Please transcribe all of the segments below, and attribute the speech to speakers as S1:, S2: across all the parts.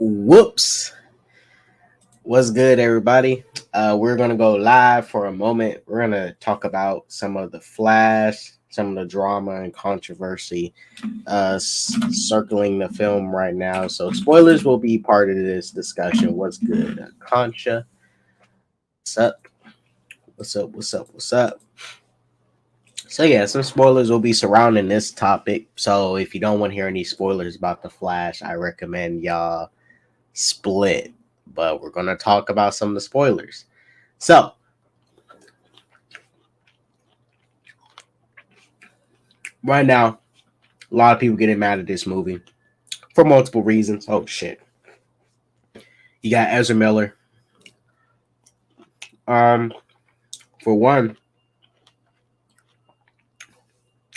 S1: Whoops. What's good, everybody? We're going to go live for a moment. We're going to talk about some of the flash, some of the drama and controversy circling the film right now. So, spoilers will be part of this discussion. What's good? Concha, what's up? What's up? What's up? What's up? So, yeah, some spoilers will be surrounding this topic. So, if you don't want to hear any spoilers about the Flash, I recommend y'all split, but we're going to talk about some of the spoilers. So, right now, a lot of people getting mad at this movie for multiple reasons. Oh, shit. You got Ezra Miller. For one,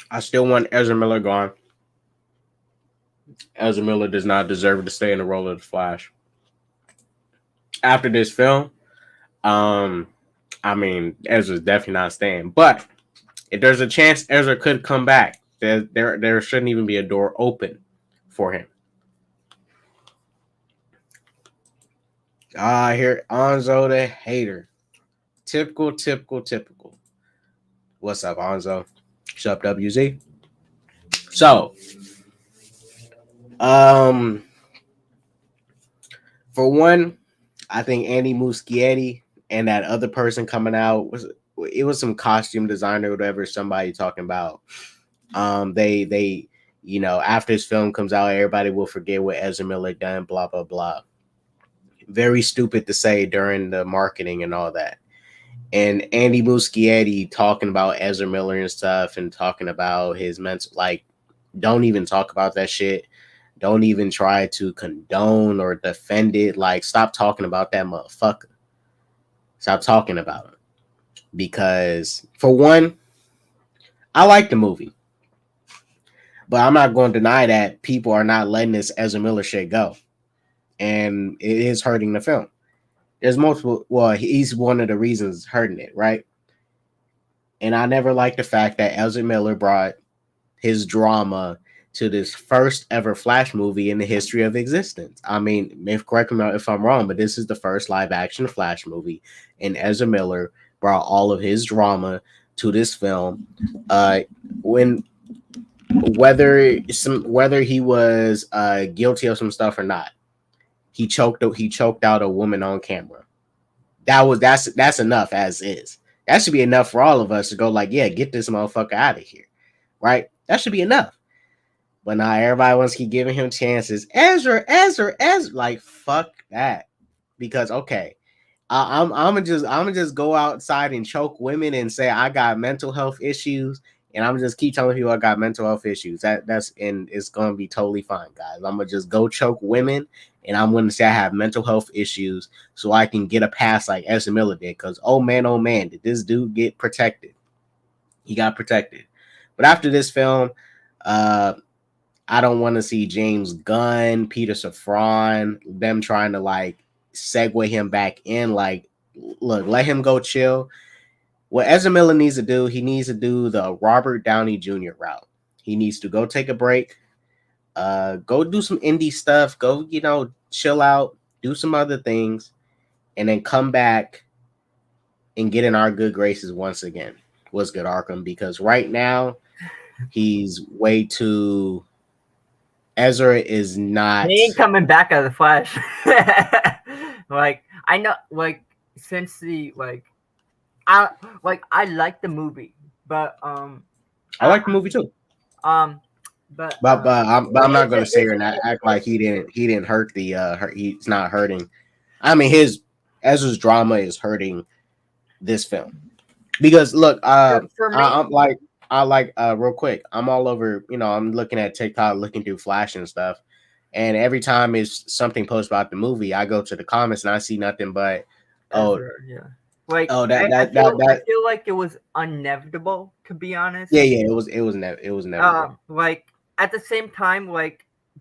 S1: I still want Ezra Miller gone. Ezra Miller does not deserve to stay in the role of the Flash. After this film, Ezra's definitely not staying. But if there's a chance Ezra could come back, there shouldn't even be a door open for him. I hear Onzo the hater. Typical. What's up, Onzo? What's up, WZ? So, for one, I think Andy Muschietti and that other person coming out was some costume designer or whatever, somebody talking about. They after this film comes out, everybody will forget what Ezra Miller done, blah blah blah. Very stupid to say during the marketing and all that. And Andy Muschietti talking about Ezra Miller and stuff and talking about his mental, don't even talk about that shit. Don't even try to condone or defend it. Stop talking about that motherfucker. Stop talking about him. Because, for one, I like the movie. But I'm not going to deny that people are not letting this Ezra Miller shit go. And it is hurting the film. There's multiple. Well, he's one of the reasons hurting it, right? And I never liked the fact that Ezra Miller brought his drama to this first ever Flash movie in the history of existence. I mean, correct me if I'm wrong, but this is the first live action Flash movie, and Ezra Miller brought all of his drama to this film. Whether he was guilty of some stuff or not, he choked out a woman on camera. That's enough as is. That should be enough for all of us to go get this motherfucker out of here, right? That should be enough. But now everybody wants to keep giving him chances. Ezra, fuck that. Because okay, I'm gonna just go outside and choke women and say I got mental health issues, and I'm just keep telling people I got mental health issues. It's gonna be totally fine, guys. I'm gonna just go choke women, and I'm gonna say I have mental health issues so I can get a pass like Ezra Miller did. Because oh man, did this dude get protected? He got protected. But after this film, I don't want to see James Gunn, Peter Safran, them trying to segue him back in. Look, let him go chill. What Ezra Miller needs to do, he needs to do the Robert Downey Jr. route. He needs to go take a break, go do some indie stuff, go, chill out, do some other things, and then come back and get in our good graces once again. What's good, Arkham? Because right now, he's way too... Ezra is not...
S2: He ain't coming back out of the Flash. I know, since the, I like the movie, but,
S1: I like the movie too.
S2: But
S1: I'm not gonna sit here and act like he didn't hurt the he's not hurting. I mean, Ezra's drama is hurting this film because look, for me, real quick, I'm all over. I'm looking at TikTok, looking through Flash and stuff, and every time it's something posted about the movie, I go to the comments and I see nothing but
S2: Ezra, yeah. I feel like it was inevitable, to be honest.
S1: Yeah, it was inevitable.
S2: At the same time,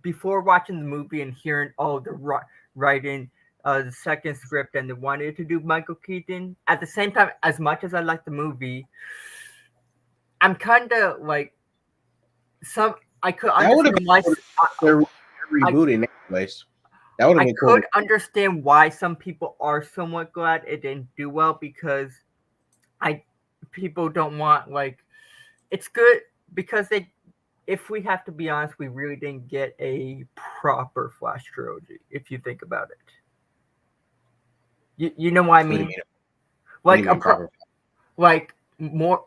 S2: before watching the movie and hearing the writing, the second script, and they wanted to do Michael Keaton. At the same time, as much as I like the movie, I'm kind of I could understand why
S1: they're rebooting anyways. That would have
S2: I
S1: been cool.
S2: could understand why some people are somewhat glad it didn't do well because I people don't want like it's good because they if we have to be honest, we really didn't get a proper Flash trilogy if you think about it. You know what I
S1: What do you
S2: mean?
S1: mean? What do you
S2: Like
S1: mean proper?
S2: like more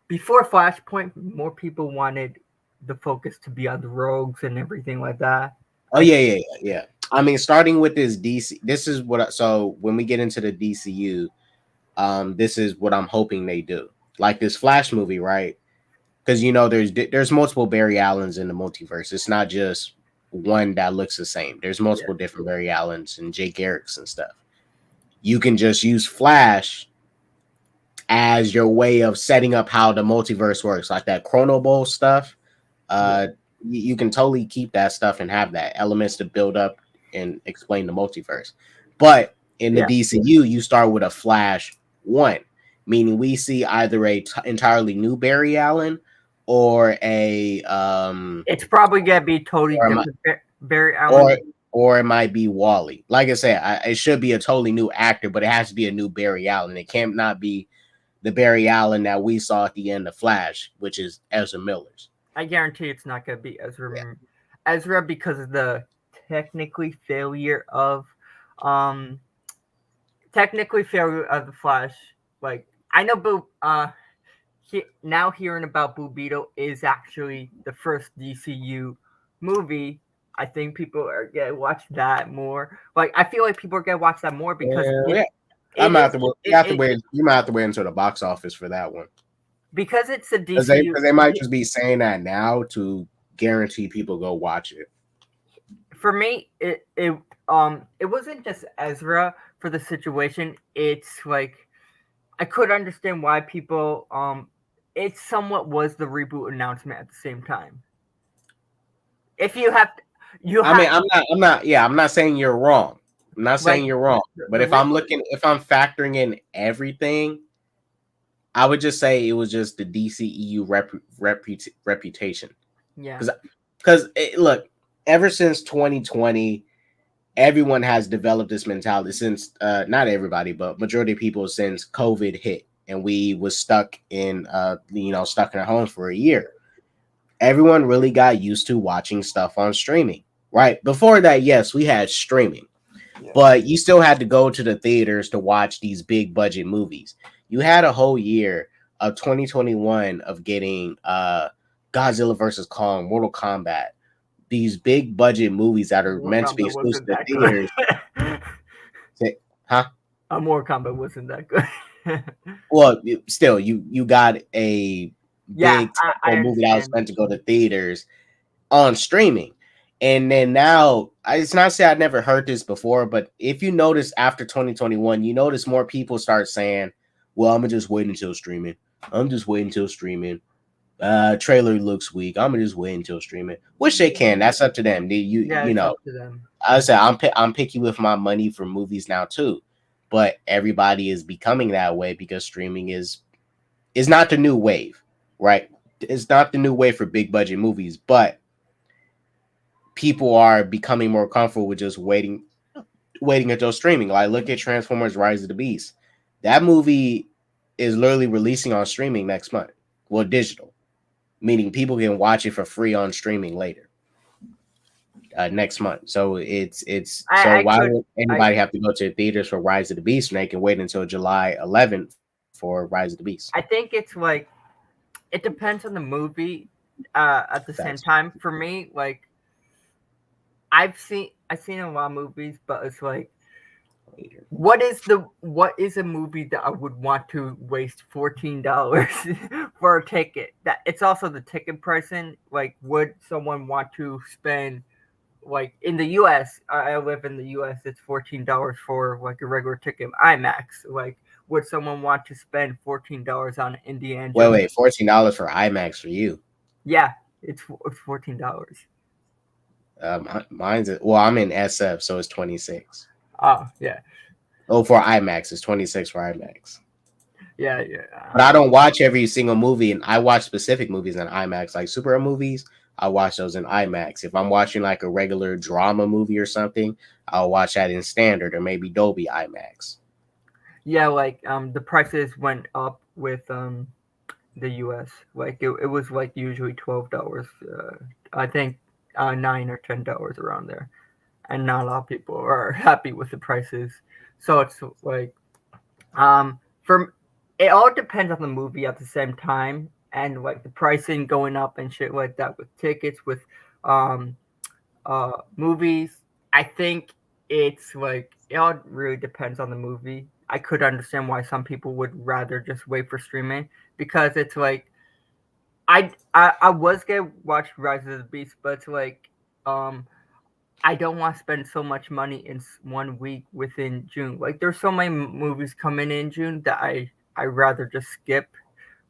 S2: before Flashpoint, more people wanted the focus to be on the rogues and everything like that.
S1: Oh
S2: I
S1: yeah. I mean, starting with this DC, this is what. So when we get into the DCU, this is what I'm hoping they do. Like this Flash movie, right? Because there's multiple Barry Allens in the multiverse. It's not just one that looks the same. There's
S2: yeah
S1: multiple different Barry Allens and Jake Garricks and stuff. You can just use Flash as your way of setting up how the multiverse works, like that Chrono Bowl stuff.
S2: yeah
S1: Uh, you can totally keep that stuff and have that elements to build up and explain the multiverse. But in the
S2: yeah.
S1: DCU, you start with a Flash one, meaning we see either entirely new Barry Allen or a
S2: It's probably gonna be totally
S1: or
S2: different. Barry Allen.
S1: or or it might be Wally. Like I said, it should be a totally new actor, but it has to be a new Barry Allen. It can't not be the Barry Allen that we saw at the end of Flash, which is Ezra Miller's.
S2: I guarantee it's not gonna be Ezra.
S1: Yeah.
S2: Ezra because of the technically failure of um technically failure of the Flash. Like I know, but now hearing about Blue Beetle is actually the first DCU movie. I think people are gonna watch that more. Like I feel like people are gonna watch that more because
S1: Yeah. I'm
S2: it
S1: out
S2: is
S1: the you have to wait. You might have to wait until the box office for that one
S2: because it's a
S1: because
S2: DCU.
S1: they might just be saying that now to guarantee people go watch it.
S2: For me, it wasn't just Ezra for the situation. It's like I could understand why people it somewhat was the reboot announcement at the same time. If you have you
S1: I mean,
S2: have
S1: I'm not saying you're wrong. I'm not saying
S2: like
S1: you're wrong. But
S2: the
S1: if I'm factoring in everything, I would just say it was just the DCEU reputation.
S2: yeah
S1: Because look, ever since 2020, everyone has developed this mentality since not everybody, but majority of people since COVID hit and we was stuck in stuck in our homes for a year. Everyone really got used to watching stuff on streaming. Right. Before that, yes, we had streaming,
S2: yeah
S1: but you still had to go to the theaters to watch these big budget movies. You had a whole year of 2021 of getting Godzilla versus Kong, Mortal Kombat, these big budget movies that are
S2: Mortal
S1: meant to be
S2: Kombat
S1: exclusive
S2: wasn't
S1: to
S2: that
S1: theaters.
S2: good.
S1: Huh?
S2: Mortal Kombat wasn't that good.
S1: Well, still, you got a
S2: Yeah,
S1: big
S2: I
S1: tentpole movie that was
S2: understand.
S1: meant to go to theaters on streaming. And then now, it's not to say I'd never heard this before, but if you notice after 2021, you notice more people start saying, well, I'm gonna just wait until streaming. I'm just waiting until streaming. Trailer looks weak. I'm gonna just wait until streaming. Which they can. That's up to them.
S2: Yeah,
S1: You
S2: it's
S1: know,
S2: up to them.
S1: I said I'm picky with my money for movies now too. But everybody is becoming that way because streaming is not the new wave, right? It's not the new wave for big budget movies, but people are becoming more comfortable with just waiting until streaming. Like look at Transformers Rise of the Beast. That movie is literally releasing on streaming next month. Well, digital, meaning people can watch it for free on streaming later next month. So it's so
S2: I
S1: why
S2: could
S1: would
S2: I
S1: anybody have to go to theaters for Rise of the Beast when they can wait until July 11th for Rise of the Beast?
S2: I think it's like it depends on the movie. At the same
S1: Facts.
S2: time, for me, like I've seen a lot of movies, but it's like
S1: Later.
S2: what is a movie that I would want to waste $14 for a ticket? That it's also the ticket pricing. Like, would someone want to spend like in the U.S.? I live in the U.S. It's $14 for like a regular ticket IMAX. Like, would someone want to spend $14 on Indiana Jones?
S1: Wait, $14 for IMAX for you.
S2: Yeah, it's $14.
S1: Mine's well, I'm in SF, so it's 26.
S2: Oh yeah,
S1: Oh, for IMAX, it's 26 for IMAX.
S2: yeah.
S1: But I don't watch every single movie, and I watch specific movies in IMAX, like superhero movies. I watch those in IMAX. If I'm watching like a regular drama movie or something, I'll watch that in standard or maybe Dolby IMAX.
S2: Yeah, like the prices went up with the US. Like it was like usually $12. I think $9 or $10 around there, and not a lot of people are happy with the prices. So it's like from it all depends on the movie at the same time, and like the pricing going up and shit like that with tickets with um movies. I think it's like it all really depends on the movie. I could understand why some people would rather just wait for streaming because it's like I was gonna watch Rise of the Beast, but it's like um I don't want to spend so much money in 1 week within June. Like there's so many movies coming in June that I rather just skip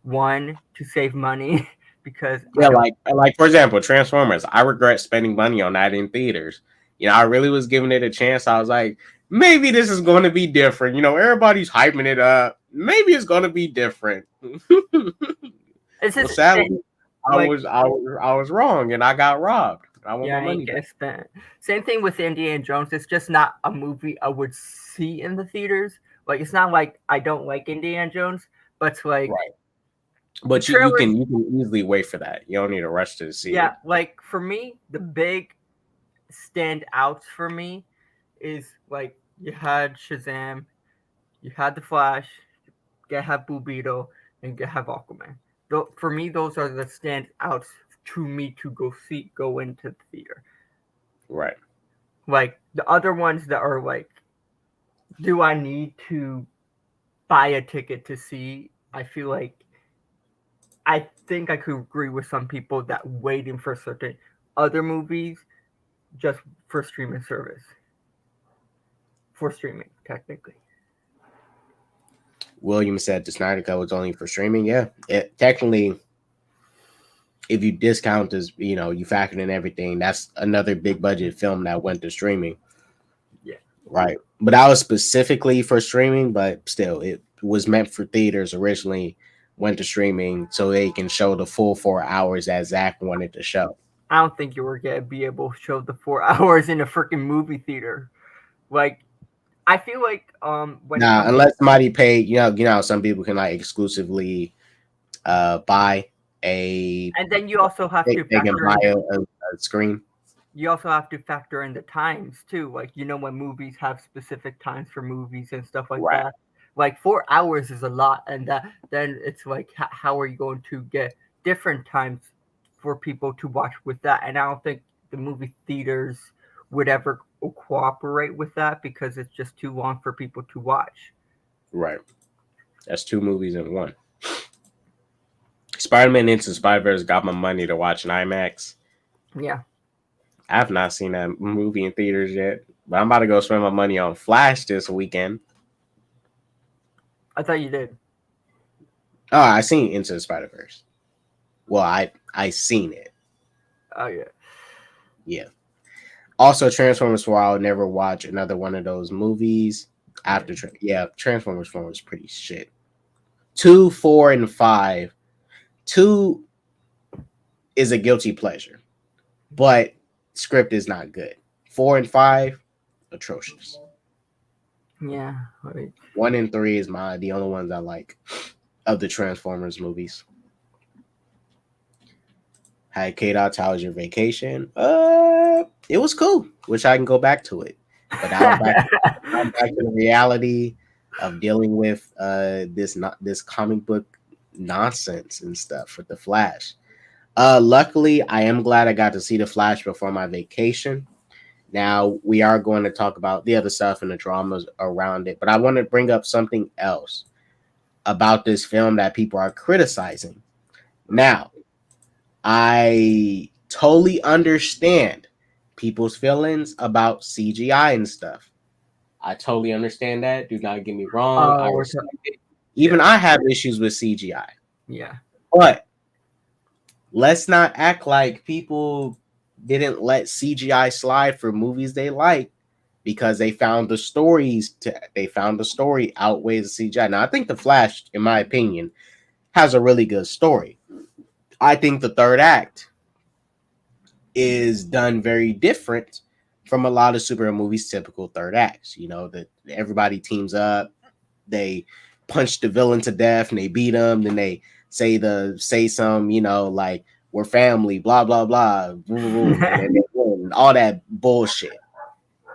S2: one to save money because I
S1: Yeah,
S2: don't.
S1: like for example, Transformers. I regret spending money on that in theaters. I really was giving it a chance. I was like, maybe this is going to be different. Everybody's hyping it up. Maybe it's going to be different.
S2: It's
S1: Well,
S2: just
S1: sadly, I
S2: like
S1: was I was I was wrong, and I got robbed. I want
S2: yeah,
S1: my
S2: I ain't
S1: money
S2: gonna
S1: back.
S2: spend. Same thing with Indiana Jones. It's just not a movie I would see in the theaters. Like it's not like I don't like Indiana Jones, but it's like
S1: Right,
S2: the
S1: but you
S2: trailers.
S1: can you can easily wait for that. You don't need to rush to see
S2: Yeah,
S1: it.
S2: like for me, the big standouts for me is like you had Shazam, you had the Flash, you have Blue Beetle, and you have Aquaman. For me, those are the standouts to me to go into the theater.
S1: Right,
S2: Like the other ones that are like, do I need to buy a ticket to see? I feel like I think I could agree with some people that waiting for certain other movies just for streaming service for streaming technically.
S1: William said the Snyder Cut was only for streaming. Yeah, it technically, if you discount this, you factor in everything. That's another big budget film that went to streaming.
S2: Yeah.
S1: Right. But that was specifically for streaming, but still, it was meant for theaters originally, went to streaming so they can show the full 4 hours that Zach wanted to show.
S2: I don't think you were gonna be able to show the 4 hours in a freaking movie theater. Like I feel like when it
S1: Now,
S2: comes
S1: unless somebody paid, some people can like exclusively buy
S2: and then you also have to
S1: they can
S2: factor
S1: buy
S2: in
S1: a screen.
S2: you also have to factor in the times too. Like when movies have specific times for movies and stuff like
S1: Right.
S2: that. Like 4 hours is a lot, and that then it's like how are you going to get different times for people to watch with that? And I don't think the movie theaters would ever cooperate with that because it's just too long for people to watch.
S1: Right. That's two movies in one. Spider-Man Into Spider-Verse got my money to watch in IMAX.
S2: Yeah.
S1: I have not seen that movie in theaters yet, but I'm about to go spend my money on Flash this weekend.
S2: I thought you did.
S1: Oh, I seen Into the Spider-Verse. Well, I seen it.
S2: Oh yeah.
S1: Yeah. Also, Transformers 4. I'll never watch another one of those movies after. Transformers 4 was pretty shit. 2, 4, and 5. 2 is a guilty pleasure, but script is not good. 4 and 5, atrocious.
S2: Yeah. Like,
S1: 1 and 3 is the only ones I like of the Transformers movies. Hi, K-Dots, how was your vacation? It was cool. Wish I can go back to it. But I'm back to the reality of dealing with this comic book nonsense and stuff with the Flash. Luckily, I am glad I got to see the Flash before my vacation. Now we are going to talk about the other stuff and the dramas around it, but I want to bring up something else about this film that people are criticizing. Now, I totally understand people's feelings about CGI and stuff. I totally understand that. Do not get me wrong. I respect it. Even I have issues with CGI.
S2: yeah.
S1: But let's not act like people didn't let CGI slide for movies they like because they found the story outweighs the CGI. Now I think The Flash, in my opinion, has a really good story. I think the third act is done very different from a lot of superhero movies' typical third acts. You know, that everybody teams up, they punch the villain to death, and they beat him. Then they say some, you know, like we're family, blah blah blah, and then they win, all that bullshit.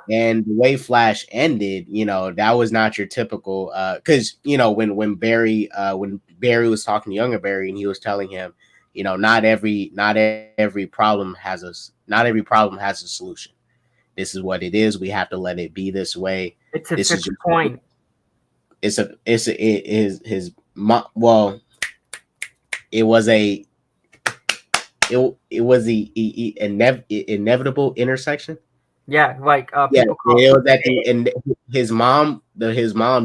S1: And the way Flash ended, you know, that was not your typical because you know when Barry was talking to younger Barry and he was telling him, you know, not every problem has a solution. This is what it is. We have to let it be this way.
S2: It's a
S1: This is
S2: fixed
S1: just
S2: point.
S1: it is his well, it was a it was the inevitable intersection.
S2: Yeah, like
S1: Yeah,
S2: people call
S1: it was at the and his mom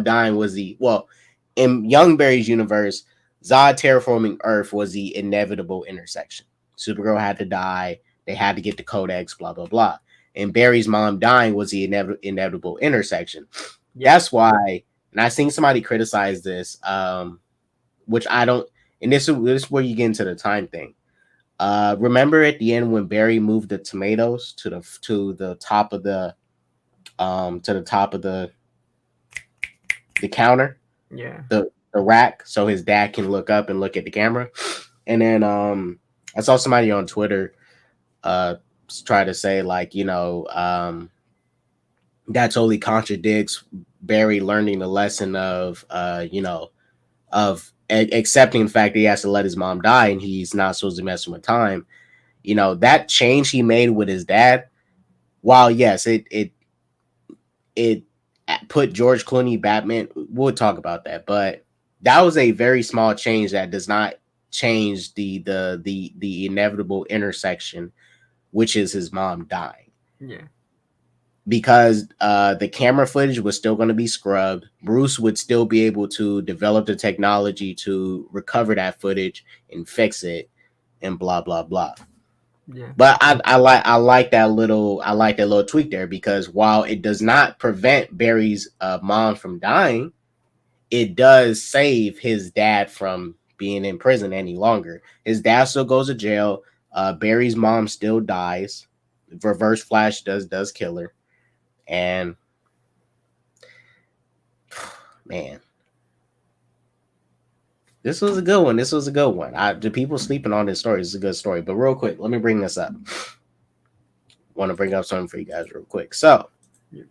S1: dying was the well in Young Barry's universe, Zod terraforming Earth was the inevitable intersection. Supergirl had to die, they had to get the codex, blah blah blah. And Barry's mom dying was the inevitable intersection.
S2: yeah,
S1: That's why, and I seen somebody criticize this, which I don't, and this is where you get into the time thing. Remember at the end when Barry moved the tomatoes to the top of the counter,
S2: yeah,
S1: the rack, so his dad can look up and look at the camera. And then I saw somebody on Twitter uh try to say like, you know, that totally contradicts Barry learning the lesson of you know, of accepting the fact that he has to let his mom die and he's not supposed to mess with time. You know, that change he made with his dad, while yes, it put George Clooney Batman. We'll talk about that, but that was a very small change that does not change the inevitable intersection, which is his mom dying.
S2: yeah,
S1: Because the camera footage was still going to be scrubbed. Bruce would still be able to develop the technology to recover that footage and fix it, and blah blah blah.
S2: yeah,
S1: But I like that little tweak there because while it does not prevent Barry's mom from dying, it does save his dad from being in prison any longer. His dad still goes to jail. Barry's mom still dies. Reverse Flash does kill her, and man, this was a good one. This was a good one. The people sleeping on this story. This is a good story. But real quick, let me bring this up. Want to bring up something for you guys real quick. So
S2: yeah,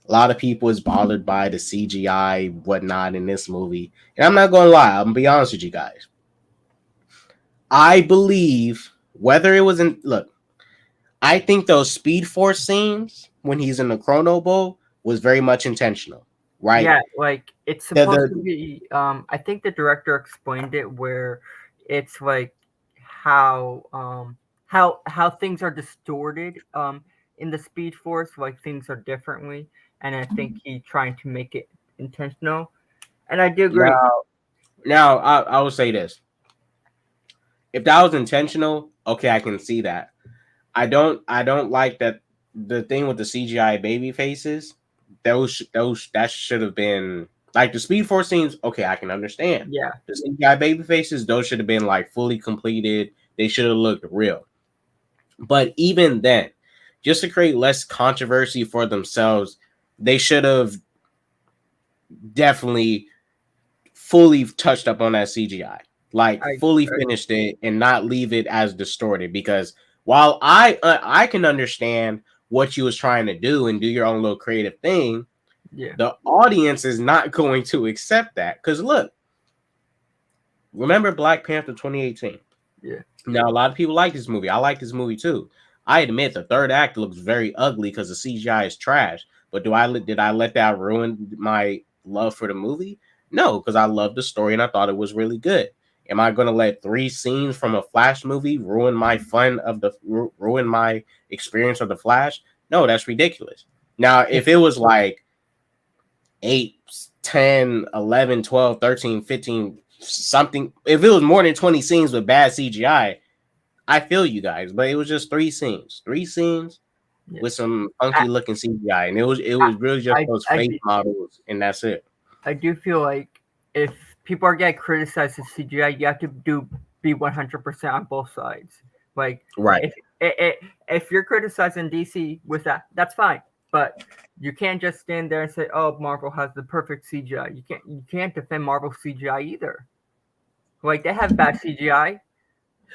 S1: a lot of people is bothered by the CGI whatnot in this movie, and I'm not gonna lie. I'm gonna be honest with you guys. I believe whether it was in look, I think those Speed Force scenes when he's in the Chrono Bowl was very much intentional, right?
S2: yeah. Like it's
S1: The
S2: supposed to
S1: the
S2: be. I think the director explained it where it's like how how things are distorted in the Speed Force, like things are differently, and I think he trying to make it intentional. And I do agree.
S1: now now I will say this: if that was intentional, okay, I can see that. I don't like that the thing with the CGI baby faces. Those that should have been like the Speed Force scenes. Okay, I can understand
S2: Yeah,
S1: the CGI baby faces. Those should have been like fully completed. They should have looked real. But even then, just to create less controversy for themselves, they should have definitely fully touched up on that CGI, like
S2: I
S1: fully finished it and not leave it as distorted. Because while I can understand what you was trying to do and do your own little creative thing,
S2: yeah,
S1: the audience is not going to accept that. Because look, remember Black Panther 2018.
S2: yeah,
S1: Now a lot of people like this movie. I like this movie too. I admit the third act looks very ugly because the CGI is trash. But did I let that ruin my love for the movie? No, because I loved the story and I thought it was really good. Am I going to let three scenes from a Flash movie ruin my ruin my experience of the Flash? No, that's ridiculous. Now, if it was like 8, 10, 11, 12, 13, 15, something, if it was more than 20 scenes with bad CGI, I feel you guys, but it was just three scenes
S2: yeah.
S1: with some
S2: I,
S1: funky looking CGI, and it
S2: I,
S1: was really just those
S2: I
S1: fake models, and that's it.
S2: I do feel like if people are getting criticized for CGI, you have to do be 100% on both sides. Like
S1: Right.
S2: if If you're criticizing DC with that, that's fine. But you can't just stand there and say, "Oh, Marvel has the perfect CGI." You can't defend Marvel CGI either. Like they have bad CGI.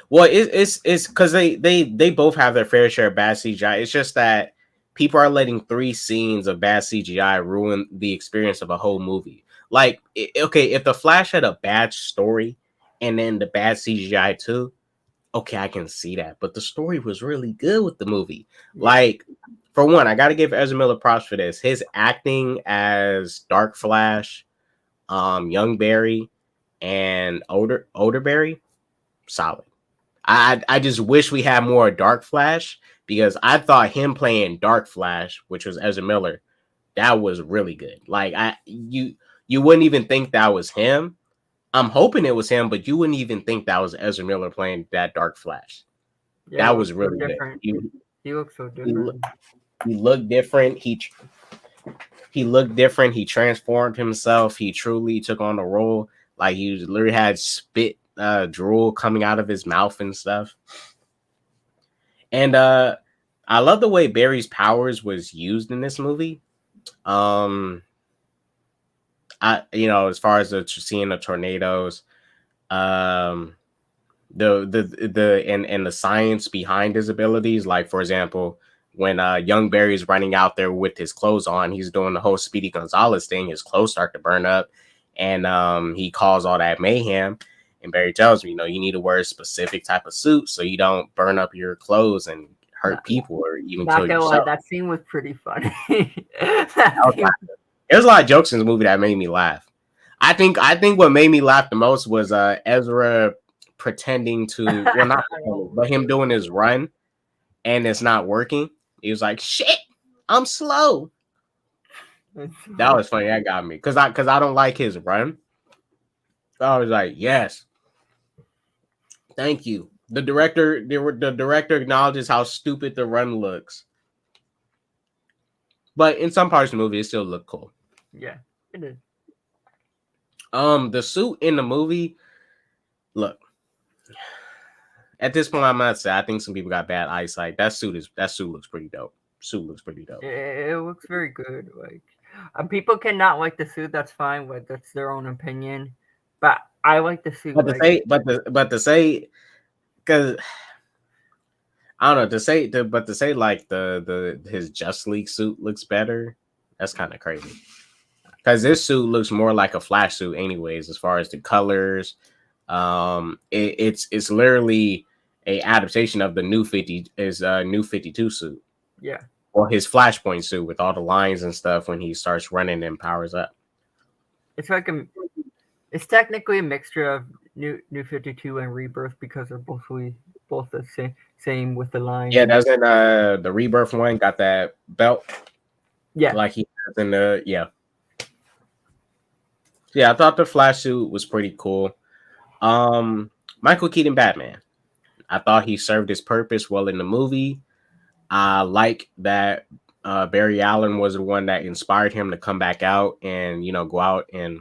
S1: Well, it's because they both have their fair share of bad CGI. It's just that people are letting 3 scenes of bad CGI ruin the experience of a whole movie. Like, okay, if the Flash had a bad story and then the bad CGI too, okay, I can see that. But the story was really good with the movie.
S2: Yeah.
S1: Like, for one, I got to give Ezra Miller props for this. His acting as Dark Flash, Young Barry, and older Barry, solid. I just wish we had more Dark Flash because I thought him playing Dark Flash, which was Ezra Miller, that was really good. Like you wouldn't even think that was him. I'm hoping it was him, but you wouldn't even think that was Ezra Miller playing that Dark Flash.
S2: Yeah,
S1: That
S2: it
S1: was
S2: looks so
S1: really good.
S2: different. He looks so
S1: He,
S2: different.
S1: he looked different. He looked different. He transformed himself. He truly took on the role. Like he literally had spit drool coming out of his mouth and stuff. And I love the way Barry's powers was used in this movie. As far as seeing the tornadoes, um, and the science behind his abilities. Like for example, when young Barry's running out there with his clothes on, he's doing the whole Speedy Gonzalez thing. His clothes start to burn up, and he calls all that mayhem. And Barry tells me, you need to wear a specific type of suit so you don't burn up your clothes and hurt people or even
S2: Not
S1: kill
S2: gonna lie,
S1: yourself.
S2: that scene was pretty funny.
S1: There's a lot of jokes in the movie that made me laugh. I think what made me laugh the most was Ezra pretending to not pretending, but him doing his run and it's not working. He was like, "Shit, I'm slow." That was funny. That got me because I don't like his run. So I was like, "Yes, thank you." The director acknowledges how stupid the run looks, but in some parts of the movie, it still looked cool.
S2: Yeah, it is.
S1: The suit in the movie, look. At this point, I'm not saying I think some people got bad eyesight. That suit looks pretty dope. Suit looks pretty dope.
S2: It looks very good. Like, people cannot like the suit. That's fine. But that's their own opinion. But I like the suit.
S1: But to say, because I don't know to say like the his Just League suit looks better. That's kind of crazy. Because this suit looks more like a Flash suit, anyways, as far as the colors. It's literally a adaptation of the new 52 suit.
S2: Yeah.
S1: Or his Flashpoint suit with all the lines and stuff when he starts running and powers up.
S2: It's like it's technically a mixture of New 52 and Rebirth because they're both the same with the lines.
S1: Yeah, doesn't the Rebirth one got that belt?
S2: Yeah,
S1: like he has in the Yeah, I thought the Flash suit was pretty cool. Michael Keaton Batman. I thought he served his purpose well in the movie. I like that Barry Allen was the one that inspired him to come back out and go out and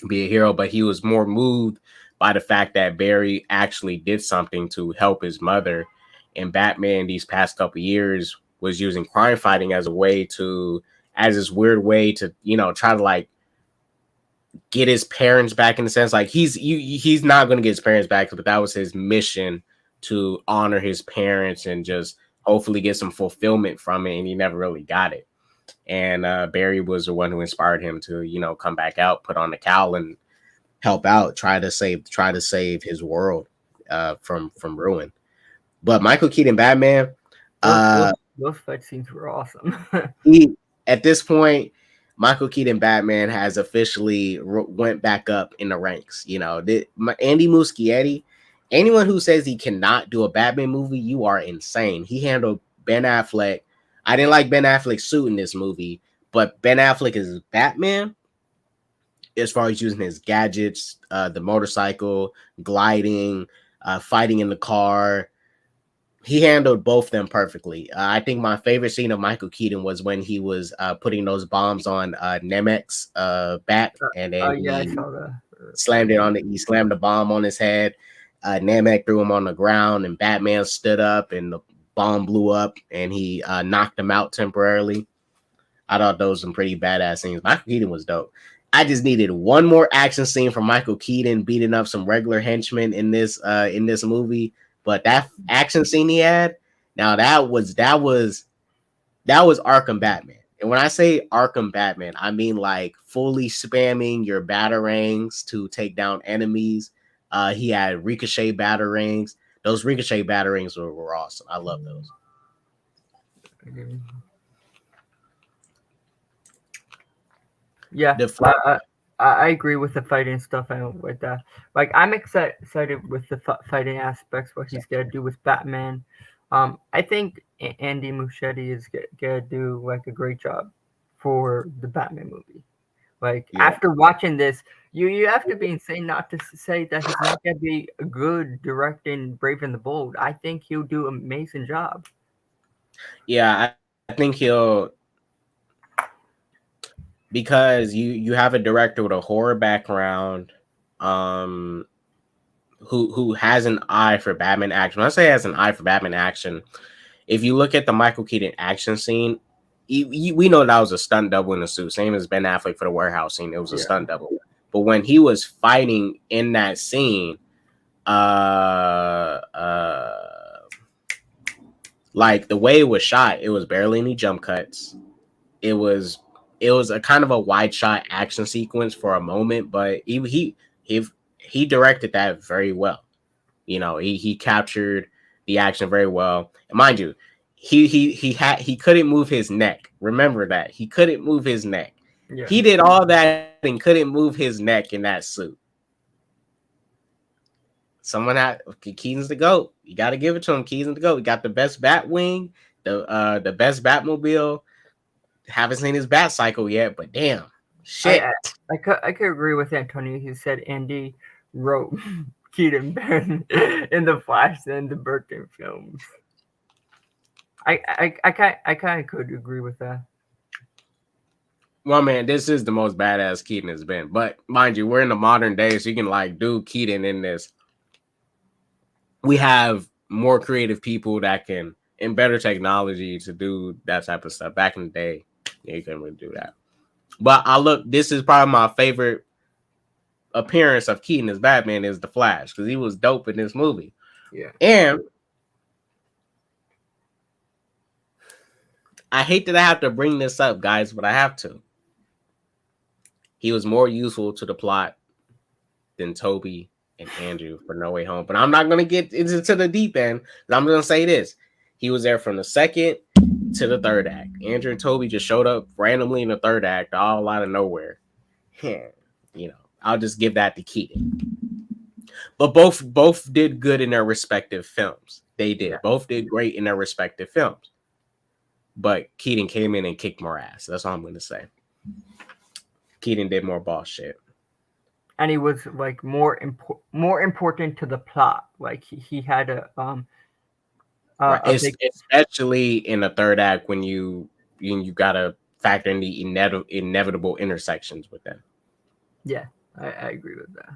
S1: be a hero, but he was more moved by the fact that Barry actually did something to help his mother. And Batman these past couple years was using crime fighting as this weird way to try to like get his parents back, in the sense like he's not going to get his parents back, but that was his mission, to honor his parents and just hopefully get some fulfillment from it, and he never really got it. And Barry was the one who inspired him to come back out, put on the cowl, and help out, try to save his world from ruin. But Michael Keaton Batman,
S2: those fight scenes were awesome.
S1: At this point, Michael Keaton Batman has officially went back up in the ranks. Andy Muschietti, anyone who says he cannot do a Batman movie, you are insane. He handled Ben Affleck. I didn't like Ben Affleck's suit in this movie, but Ben Affleck is Batman as far as using his gadgets, the motorcycle, gliding, fighting in the car. He handled both of them perfectly. I think my favorite scene of Michael Keaton was when he was putting those bombs on Nemec's bat, and then
S2: I saw that.
S1: He slammed the bomb on his head. Nemec threw him on the ground, and Batman stood up, and the bomb blew up and he knocked him out temporarily. I thought those were some pretty badass scenes. Michael Keaton was dope. I just needed one more action scene from Michael Keaton beating up some regular henchmen in this movie. But that action scene he had, now that was Arkham Batman. And when I say Arkham Batman, I mean like fully spamming your batarangs to take down enemies. He had ricochet batarangs. Those ricochet batarangs were awesome. I love those.
S2: Yeah, I agree with the fighting stuff and with that. Like, I'm excited with the fighting aspects, what he's gonna do with Batman. I think Andy Muschietti is gonna do like a great job for the Batman movie. Like, after watching this, you have to be insane not to say that he's not gonna be good directing Brave and the Bold. I think he'll do an amazing job.
S1: Yeah, I think he'll, because you have a director with a horror background, who has an eye for Batman action. When I say has an eye for Batman action, if you look at the Michael Keaton action scene, we know that was a stunt double in the suit, same as Ben Affleck for the warehouse scene. It was a stunt double. But when he was fighting in that scene, like the way it was shot, it was barely any jump cuts. It was a kind of a wide shot action sequence for a moment, but he directed that very well. You know, he captured the action very well. And mind you, he couldn't move his neck. Remember that. He couldn't move his neck. Yeah. He did all that and couldn't move his neck in that suit. Keaton's the GOAT. You got to give it to him. Keaton's the GOAT. He got the best bat wing, the best Batmobile. Haven't seen his bat cycle yet, but damn, shit.
S2: I could agree with Antonio. He said Andy wrote Keaton better in the Flash than the Burton films. I kind of could agree with that.
S1: Well, man, this is the most badass Keaton has been. But mind you, we're in the modern day, so you can like do Keaton in this. We have more creative people that can, and better technology to do that type of stuff. Back in the day, you couldn't really do that. But this is probably my favorite appearance of Keaton as Batman is the Flash, because he was dope in this movie.
S2: Yeah.
S1: And I hate that I have to bring this up, guys, but I have to. He was more useful to the plot than Toby and Andrew for No Way Home. But I'm not going to get into the deep end. I'm going to say this. He was there from the second to the third act. Andrew and Toby just showed up randomly in the third act, all out of nowhere. You know, I'll just give that to Keaton. But both did good in their respective films. They did. Yeah. Both did great in their respective films. But Keaton came in and kicked more ass. That's all I'm going to say. Keaton did more boss shit.
S2: And he was like more important to the plot. Like he had
S1: especially in the third act when you gotta factor in the inevitable intersections with them.
S2: Yeah, I agree with that.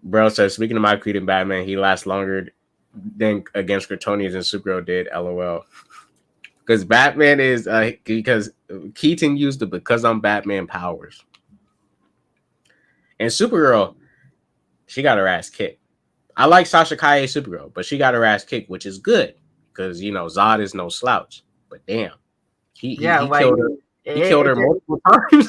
S1: Bro says, speaking of Michael Keaton Batman, he lasts longer than against Kryptonians than Supergirl did. LOL. Because Batman is because Keaton used the "because I'm Batman" powers, and Supergirl, she got her ass kicked. I like Sasha Calle Supergirl, but she got her ass kicked, which is good because you know Zod is no slouch. But damn, he killed her. He killed her multiple times.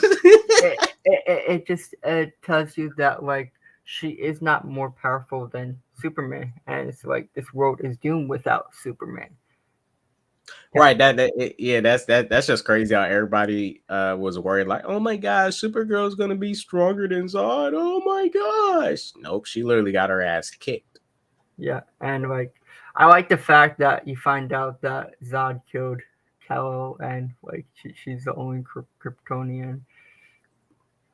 S2: It just tells you that like she is not more powerful than Superman, and it's like this world is doomed without Superman.
S1: Right, that's just crazy how everybody was worried, like, oh my gosh, Supergirl's gonna be stronger than Zod. Oh my gosh. Nope, she literally got her ass kicked.
S2: Yeah, and like I like the fact that you find out that Zod killed Kal-El and like she's the only Kryptonian.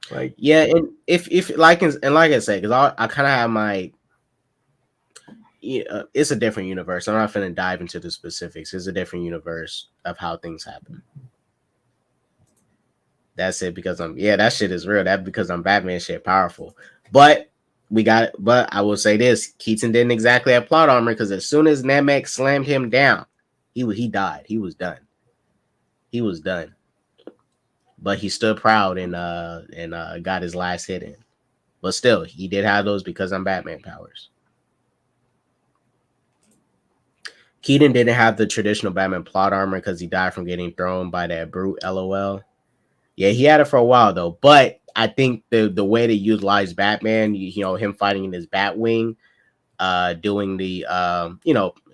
S2: Like
S1: yeah, and if like I said, because I kind of have my it's a different universe. I'm not going to dive into the specifics. It's a different universe of how things happen. That's it because that shit is real. That because I'm Batman shit powerful. But we got, but I will say this: Keaton didn't exactly have plot armor because as soon as Namek slammed him down, he died. He was done. He was done. But he stood proud and got his last hit in. But still, he did have those because I'm Batman powers. Keaton didn't have the traditional Batman plot armor because he died from getting thrown by that brute. LOL. Yeah, he had it for a while though. But I think the way to utilize Batman, him fighting in his Batwing, doing the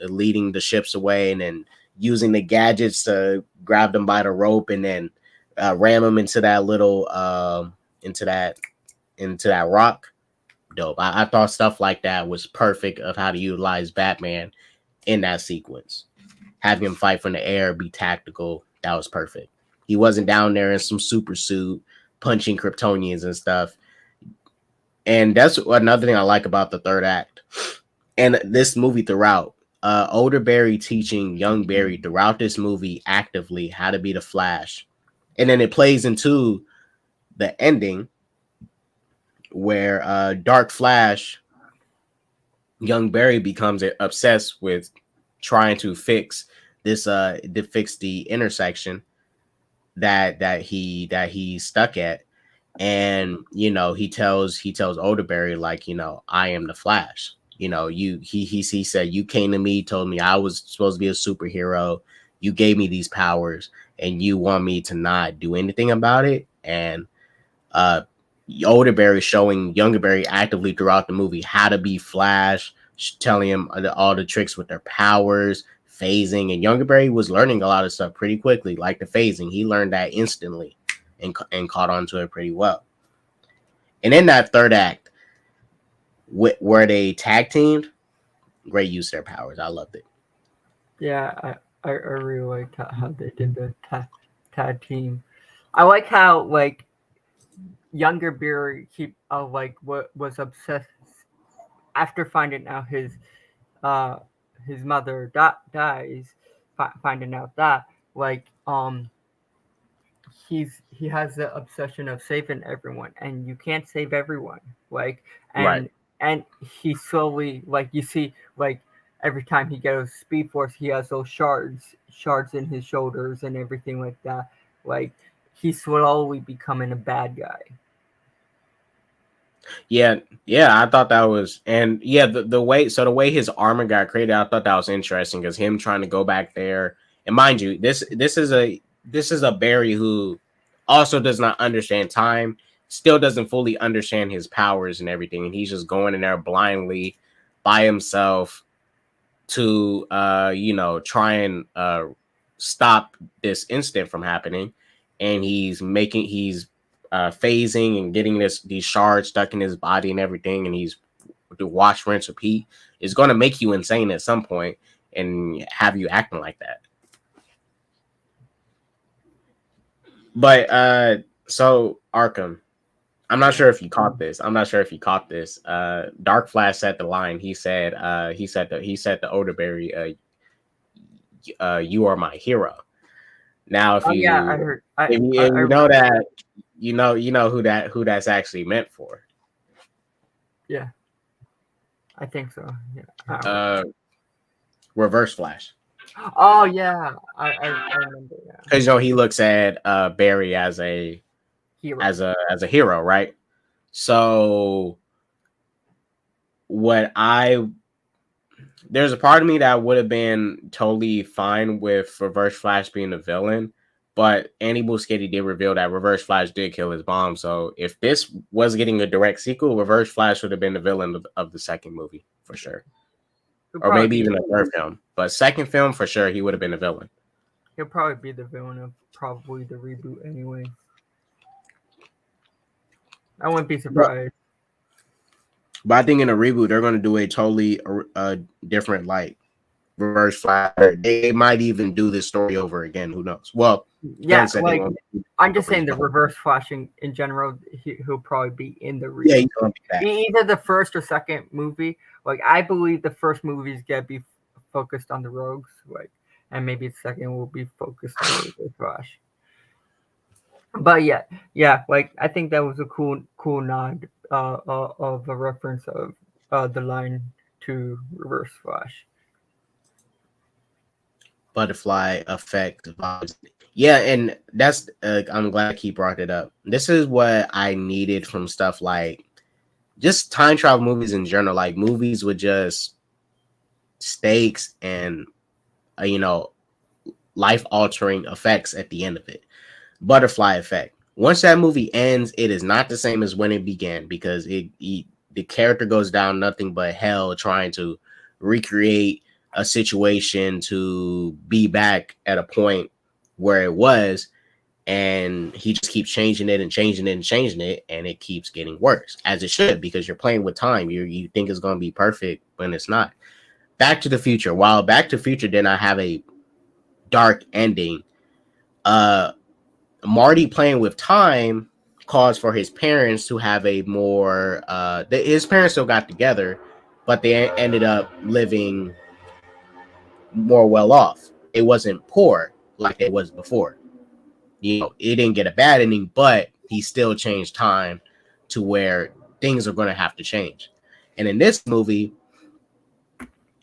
S1: leading the ships away and then using the gadgets to grab them by the rope and then ram them into that little into that rock. Dope. I thought stuff like that was perfect of how to utilize Batman in that sequence. Having him fight from the air, be tactical, that was perfect. He wasn't down there in some super suit punching Kryptonians and stuff. And that's another thing I like about the third act. And this movie throughout, older Barry teaching young Barry throughout this movie actively how to be the Flash. And then it plays into the ending where Dark Flash, young Barry becomes obsessed with trying to fix this to fix the intersection that he's stuck at. And he tells older Barry, like, I am the Flash. He said, you came to me, told me I was supposed to be a superhero, you gave me these powers and you want me to not do anything about it. And older Barry showing younger Barry actively throughout the movie how to be Flash, telling him all the tricks with their powers, phasing. And younger Barry was learning a lot of stuff pretty quickly, like the phasing. He learned that instantly and caught on to it pretty well. And in that third act, where they tag teamed, great use of their powers. I loved it.
S2: Yeah, I really liked how they did the tag team. I like how like younger Barry what was obsessed after finding out uh his mother dies, finding out that like he has the obsession of saving everyone, and you can't save everyone. Like
S1: Right.
S2: and he slowly, like, you see, like, every time he goes Speed Force, he has those shards in his shoulders and everything like that. Like, he's slowly becoming a bad guy.
S1: Yeah, I thought that was, and yeah, the way his armor got created, I thought that was interesting because him trying to go back there, and mind you, this is a Barry who also does not understand time, still doesn't fully understand his powers and everything, and he's just going in there blindly by himself to try and stop this incident from happening, and he's phasing and getting these shards stuck in his body and everything, and he's the wash, rinse, repeat is going to make you insane at some point and have you acting like that. But so Arkham, I'm not sure if you caught this. Dark Flash said the line. He said the older Barry, you are my hero. Now,
S2: Oh yeah, I heard.
S1: if you know that, you know who that's actually meant for.
S2: Yeah, I think so. Yeah.
S1: Reverse Flash.
S2: Oh yeah, I remember. Yeah,
S1: Because he looks at Barry as a
S2: hero.
S1: as a hero, right? So there's a part of me that would have been totally fine with Reverse Flash being the villain, but Andy Muschietti did reveal that Reverse Flash did kill his mom. So if this was getting a direct sequel, Reverse Flash would have been the villain of the second movie for sure, or maybe even the third film. But second film for sure, he would have been the villain.
S2: He'll probably be the villain of probably the reboot anyway. I wouldn't be surprised.
S1: But I think in a reboot, they're going to do a totally different, like, Reverse Flash. They might even do this story over again. Who knows? Well,
S2: yeah, like, I'm just saying the Reverse Flash in general, he'll probably be in the reboot. Yeah, he's going to be back. Either the first or second movie. Like, I believe the first movie is going to be focused on the Rogues, like, and maybe the second will be focused on the Reverse Flash. But yeah, like, I think that was a cool nod of a reference of the line to Reverse Flash.
S1: Butterfly effect vibes. Yeah, and that's I'm glad he brought it up. This is what I needed from stuff like just time travel movies in general, like movies with just stakes and you know, life altering effects at the end of it. Butterfly effect. Once that movie ends, it is not the same as when it began because the character goes down nothing but hell trying to recreate a situation to be back at a point where it was, and he just keeps changing it and changing it and changing it, and it keeps getting worse as it should because you're playing with time. You think it's going to be perfect when it's not. Back to the Future. While Back to the Future did not have a dark ending, uh Marty playing with time caused for his parents to have a more his parents still got together, but they ended up living more well off. It wasn't poor like it was before. You know, it didn't get a bad ending, but he still changed time to where things are going to have to change. And in this movie,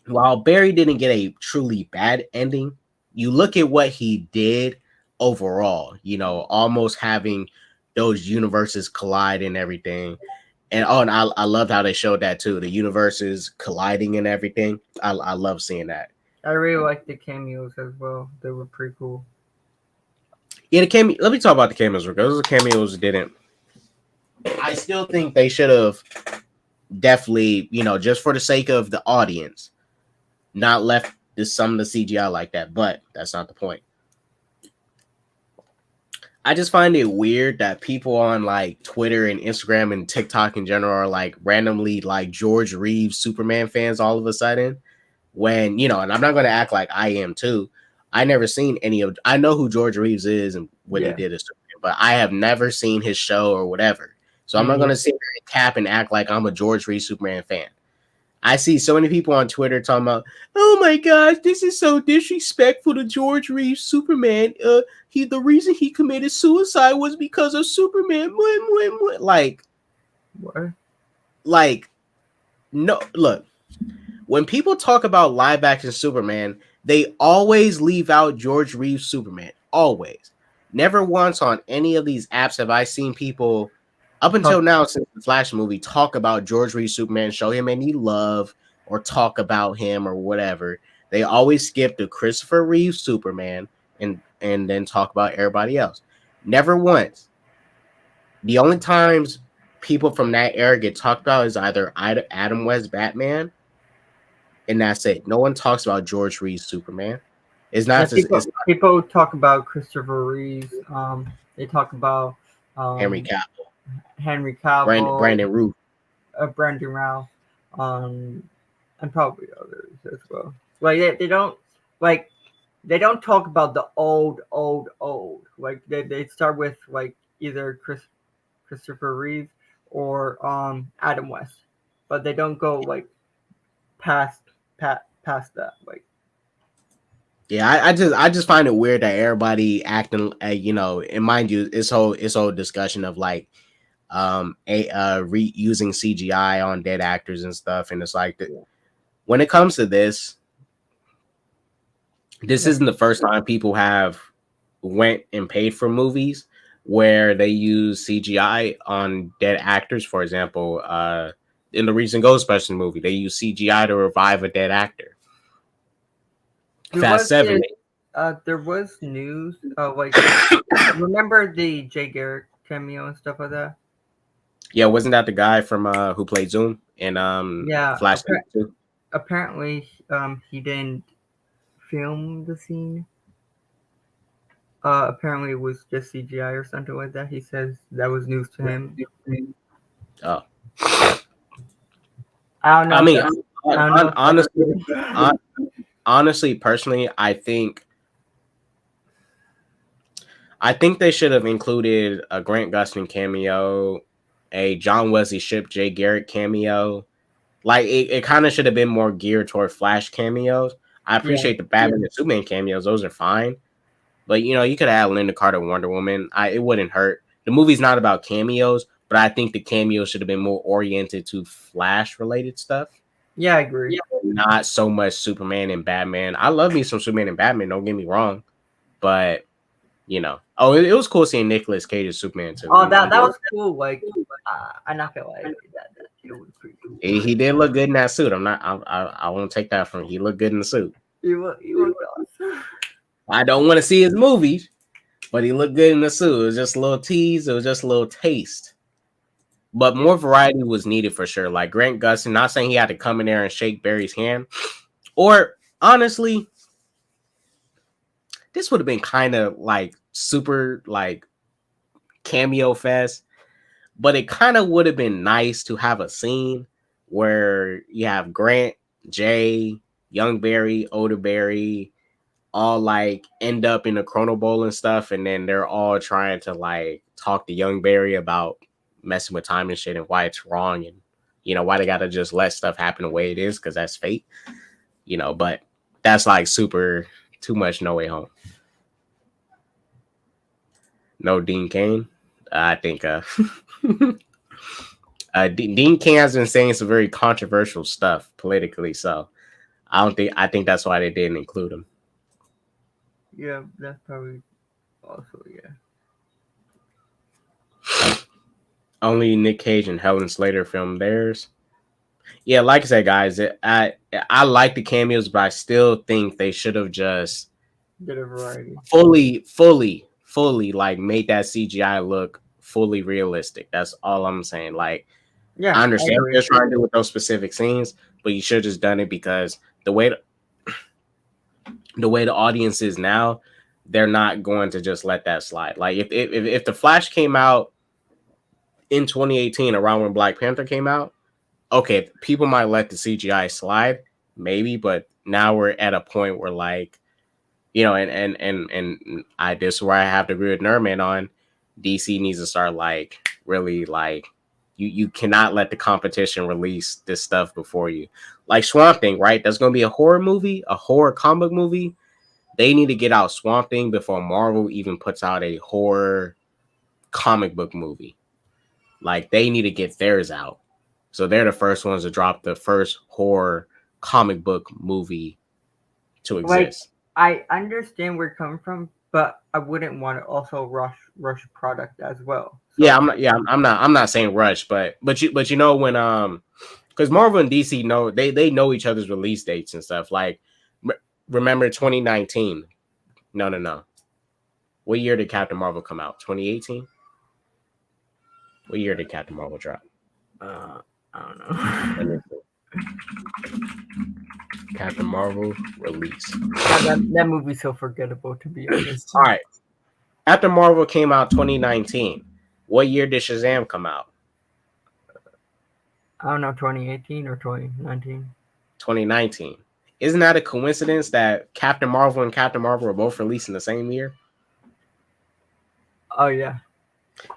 S1: while Barry didn't get a truly bad ending, you look at what he did overall, you know, almost having those universes collide and everything. And I loved how they showed that too. The universes colliding and everything. I love seeing that.
S2: I really like the cameos as well. They were pretty cool.
S1: Yeah, the cameo. Let me talk about the cameos because the cameos didn't. I still think they should have definitely, you know, just for the sake of the audience, not left some of the CGI like that. But that's not the point. I just find it weird that people on like Twitter and Instagram and TikTok in general are like randomly like George Reeves Superman fans all of a sudden. When, you know, and I'm not going to act like I am too. I never seen any of. I know who George Reeves is and what he did as Superman, but I have never seen his show or whatever. So I'm not going to sit here and cap and act like I'm a George Reeves Superman fan. I see so many people on Twitter talking about, oh my gosh, this is so disrespectful to George Reeves Superman. The reason he committed suicide was because of Superman. Like,
S2: What?
S1: Like, no, look. When people talk about live action Superman, they always leave out George Reeves Superman. Always. Never once on any of these apps have I seen people, up until now, since the Flash movie, talk about George Reeves Superman, show him any love, or talk about him or whatever. They always skip the Christopher Reeve Superman and then talk about everybody else. Never once. The only times people from that era get talked about is either Adam West Batman, and that's it. No one talks about George Reeves Superman. It's not.
S2: Yeah, people talk about Christopher Reeves. They talk about
S1: Henry Cavill,
S2: Brandon
S1: Routh,
S2: Brandon Routh, and probably others as well. Like they don't talk about the old. Like they start with like either Christopher Reeves or Adam West, but they don't go like past that. Like,
S1: yeah, I just find it weird that everybody acting, you know, and mind you, this whole discussion of like using CGI on dead actors and stuff, and it's like when it comes to this isn't the first time people have went and paid for movies where they use CGI on dead actors. For example, in the recent Ghostbusters movie, they use CGI to revive a dead actor. Fast 7.
S2: There was news. Like, remember the Jay Garrick cameo and stuff like that?
S1: Yeah, wasn't that the guy from who played Zoom in Flash 2?
S2: Apparently, he didn't film the scene. Apparently, it was just CGI or something like that. He says that was news to him.
S1: Oh,
S2: I don't know.
S1: I mean, honestly, personally, I think they should have included a Grant Gustin cameo, a John Wesley Shipp, Jay Garrick cameo. Like it kind of should have been more geared toward Flash cameos. I appreciate the Batman and Superman cameos; those are fine. But you know, you could have had Linda Carter, Wonder Woman. It wouldn't hurt. The movie's not about cameos, but I think the cameo should have been more oriented to Flash related stuff.
S2: Yeah, I agree.
S1: Not so much Superman and Batman. I love me some Superman and Batman, don't get me wrong. But it was cool seeing Nicolas Cage's Superman too.
S2: Oh, that was cool. Like, I'm not gonna lie, that it was pretty cool.
S1: He did look good in that suit. I won't take that from him. He looked good in the suit.
S2: He was awesome.
S1: I don't want to see his movies, but he looked good in the suit. It was just a little tease. It was just a little taste. But more variety was needed for sure. Like Grant Gustin, not saying he had to come in there and shake Barry's hand. Or honestly, this would have been kind of like super like cameo fest. But it kind of would have been nice to have a scene where you have Grant, Jay, young Barry, older Barry, all like end up in the Chrono Bowl and stuff, and then they're all trying to like talk to young Barry about messing with time and shit and why it's wrong and why they gotta just let stuff happen the way it is because that's fate. But that's like super too much No Way Home. No Dean Cain. I think Dean Cain has been saying some very controversial stuff politically, so I think that's why they didn't include him.
S2: Yeah, that's probably also
S1: Only Nick Cage and Helen Slater filmed theirs. Yeah, like I said, guys, I like the cameos, but I still think they should have just
S2: did a variety.
S1: Fully like made that CGI look fully realistic. That's all I'm saying. Like,
S2: yeah,
S1: I understand what you're trying to do with those specific scenes, but you should have just done it because the way the audience is now, they're not going to just let that slide. Like if the Flash came out in 2018 around when Black Panther came out, okay, people might let the CGI slide, maybe, but now we're at a point where like, and this is where I have to agree with Nerman on. DC needs to start like really like you cannot let the competition release this stuff before you. Like Swamp Thing, right? That's going to be a horror movie, a horror comic movie. They need to get out Swamp Thing before Marvel even puts out a horror comic book movie. Like they need to get theirs out. So they're the first ones to drop the first horror comic book movie to exist.
S2: Like, I understand where you're coming from, but I wouldn't want to also rush product as well.
S1: So, I'm not saying rush, but you know when because Marvel and DC know they know each other's release dates and stuff. Like remember 2019? No. What year did Captain Marvel come out? 2018. What year did Captain Marvel drop?
S2: I don't know.
S1: Captain Marvel release.
S2: That movie's so forgettable, to be honest.
S1: All right. Captain Marvel came out 2019. What year did Shazam come out?
S2: I don't know, 2018 or 2019.
S1: 2019. Isn't that a coincidence that Captain Marvel and Captain Marvel were both released in the same year?
S2: Oh, yeah.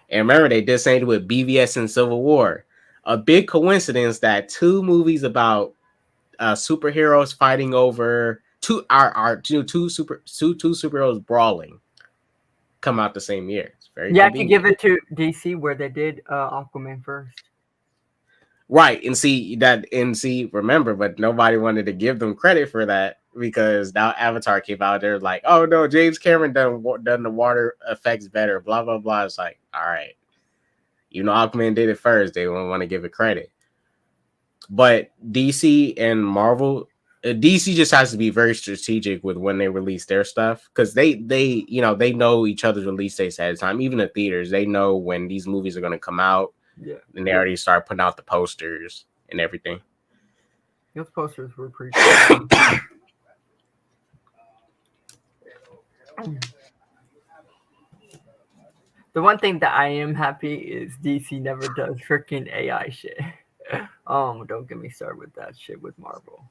S1: And remember, they did same with BVS and Civil War. A big coincidence that two movies about superheroes fighting over two superheroes brawling come out the same year. It's very
S2: you have to give it to DC where they did Aquaman first.
S1: Right, remember, but nobody wanted to give them credit for that because now Avatar came out. They're like, oh no, James Cameron done the water effects better, blah blah blah. It's like, all right, Aquaman did it first. They won't want to give it credit. But DC and Marvel, DC just has to be very strategic with when they release their stuff because they know each other's release dates ahead of time. Even the theaters, they know when these movies are going to come out.
S2: Yeah,
S1: and they already start putting out the posters and everything.
S2: Those posters were pretty cool. The one thing that I am happy is DC never does freaking AI shit. Don't get me started with that shit with Marvel.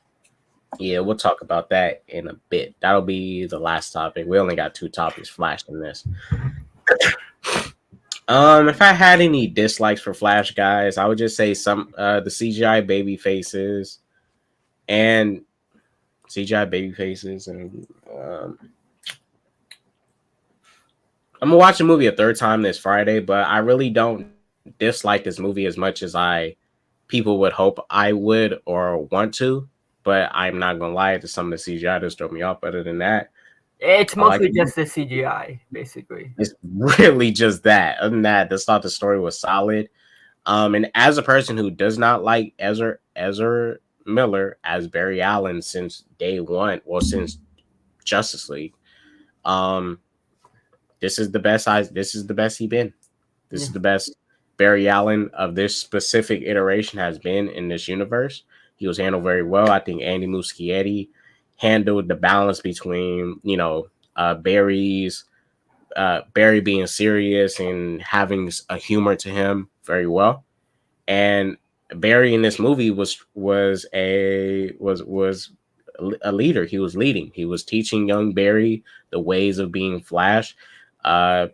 S1: Yeah, we'll talk about that in a bit. That'll be the last topic. We only got 2 topics flashed in this. If I had any dislikes for Flash, guys, I would just say the CGI baby faces and I'm gonna watch the movie a third time this Friday, but I really don't dislike this movie as much as I people would hope I would or want to. But I'm not gonna lie, to some of the CGI just throw me off. Other than that,
S2: It's
S1: I like
S2: mostly
S1: it.
S2: just the CGI, basically.
S1: It's really just that. Other than that, the thought the story was solid. And as a person who does not like Ezra Miller as Barry Allen since day one, well, since Justice League, um, this is the best he been. This
S2: Yeah.
S1: is the best Barry Allen of this specific iteration has been in this universe. He was handled very well. I think Andy Muschietti handled the balance between Barry being serious and having a humor to him very well. And Barry in this movie was a leader. He was leading. He was teaching young Barry the ways of being Flash. Uh,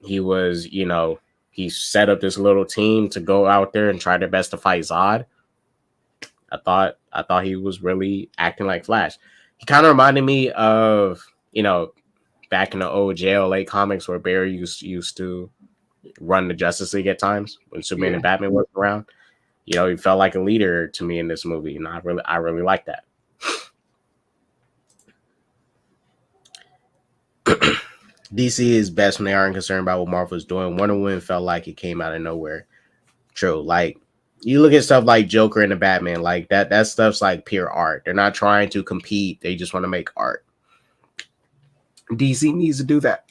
S1: he was, he set up this little team to go out there and try their best to fight Zod. I thought he was really acting like Flash. He kind of reminded me of, back in the old JLA comics where Barry used to run the Justice League at times when Superman
S2: Yeah.
S1: and Batman were around. He felt like a leader to me in this movie, and I really like that. DC is best when they aren't concerned about what Marvel's doing. Wonder Woman felt like it came out of nowhere. True, like you look at stuff like Joker and the Batman, like that stuff's like pure art. They're not trying to compete; they just want to make art. DC needs to do that.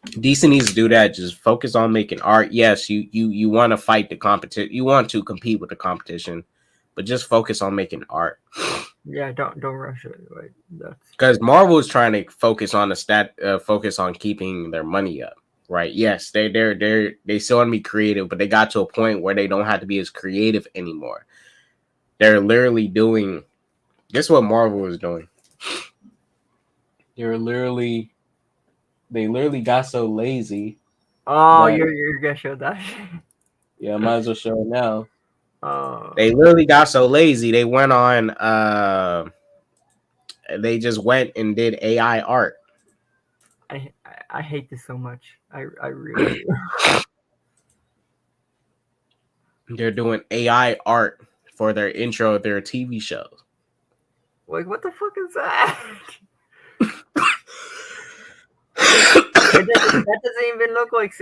S1: DC needs to do that. Just focus on making art. Yes, you want to fight the competition. You want to compete with the competition, but just focus on making art.
S2: Yeah, don't rush it. Like that's
S1: Because Marvel is trying to focus on focus on keeping their money up. Right? Yes, they still want to be creative, but they got to a point where they don't have to be as creative anymore. They're literally doing this. Is what Marvel is doing. They literally got so lazy.
S2: oh,
S1: That,
S2: you're gonna show that.
S1: yeah, I might as well show it now.
S2: Oh,
S1: They literally got so lazy. They went on. They just went and did AI art.
S2: I hate this so much. I really do.
S1: They're doing AI art for their intro of their TV shows.
S2: Like what the fuck is that? That doesn't even look like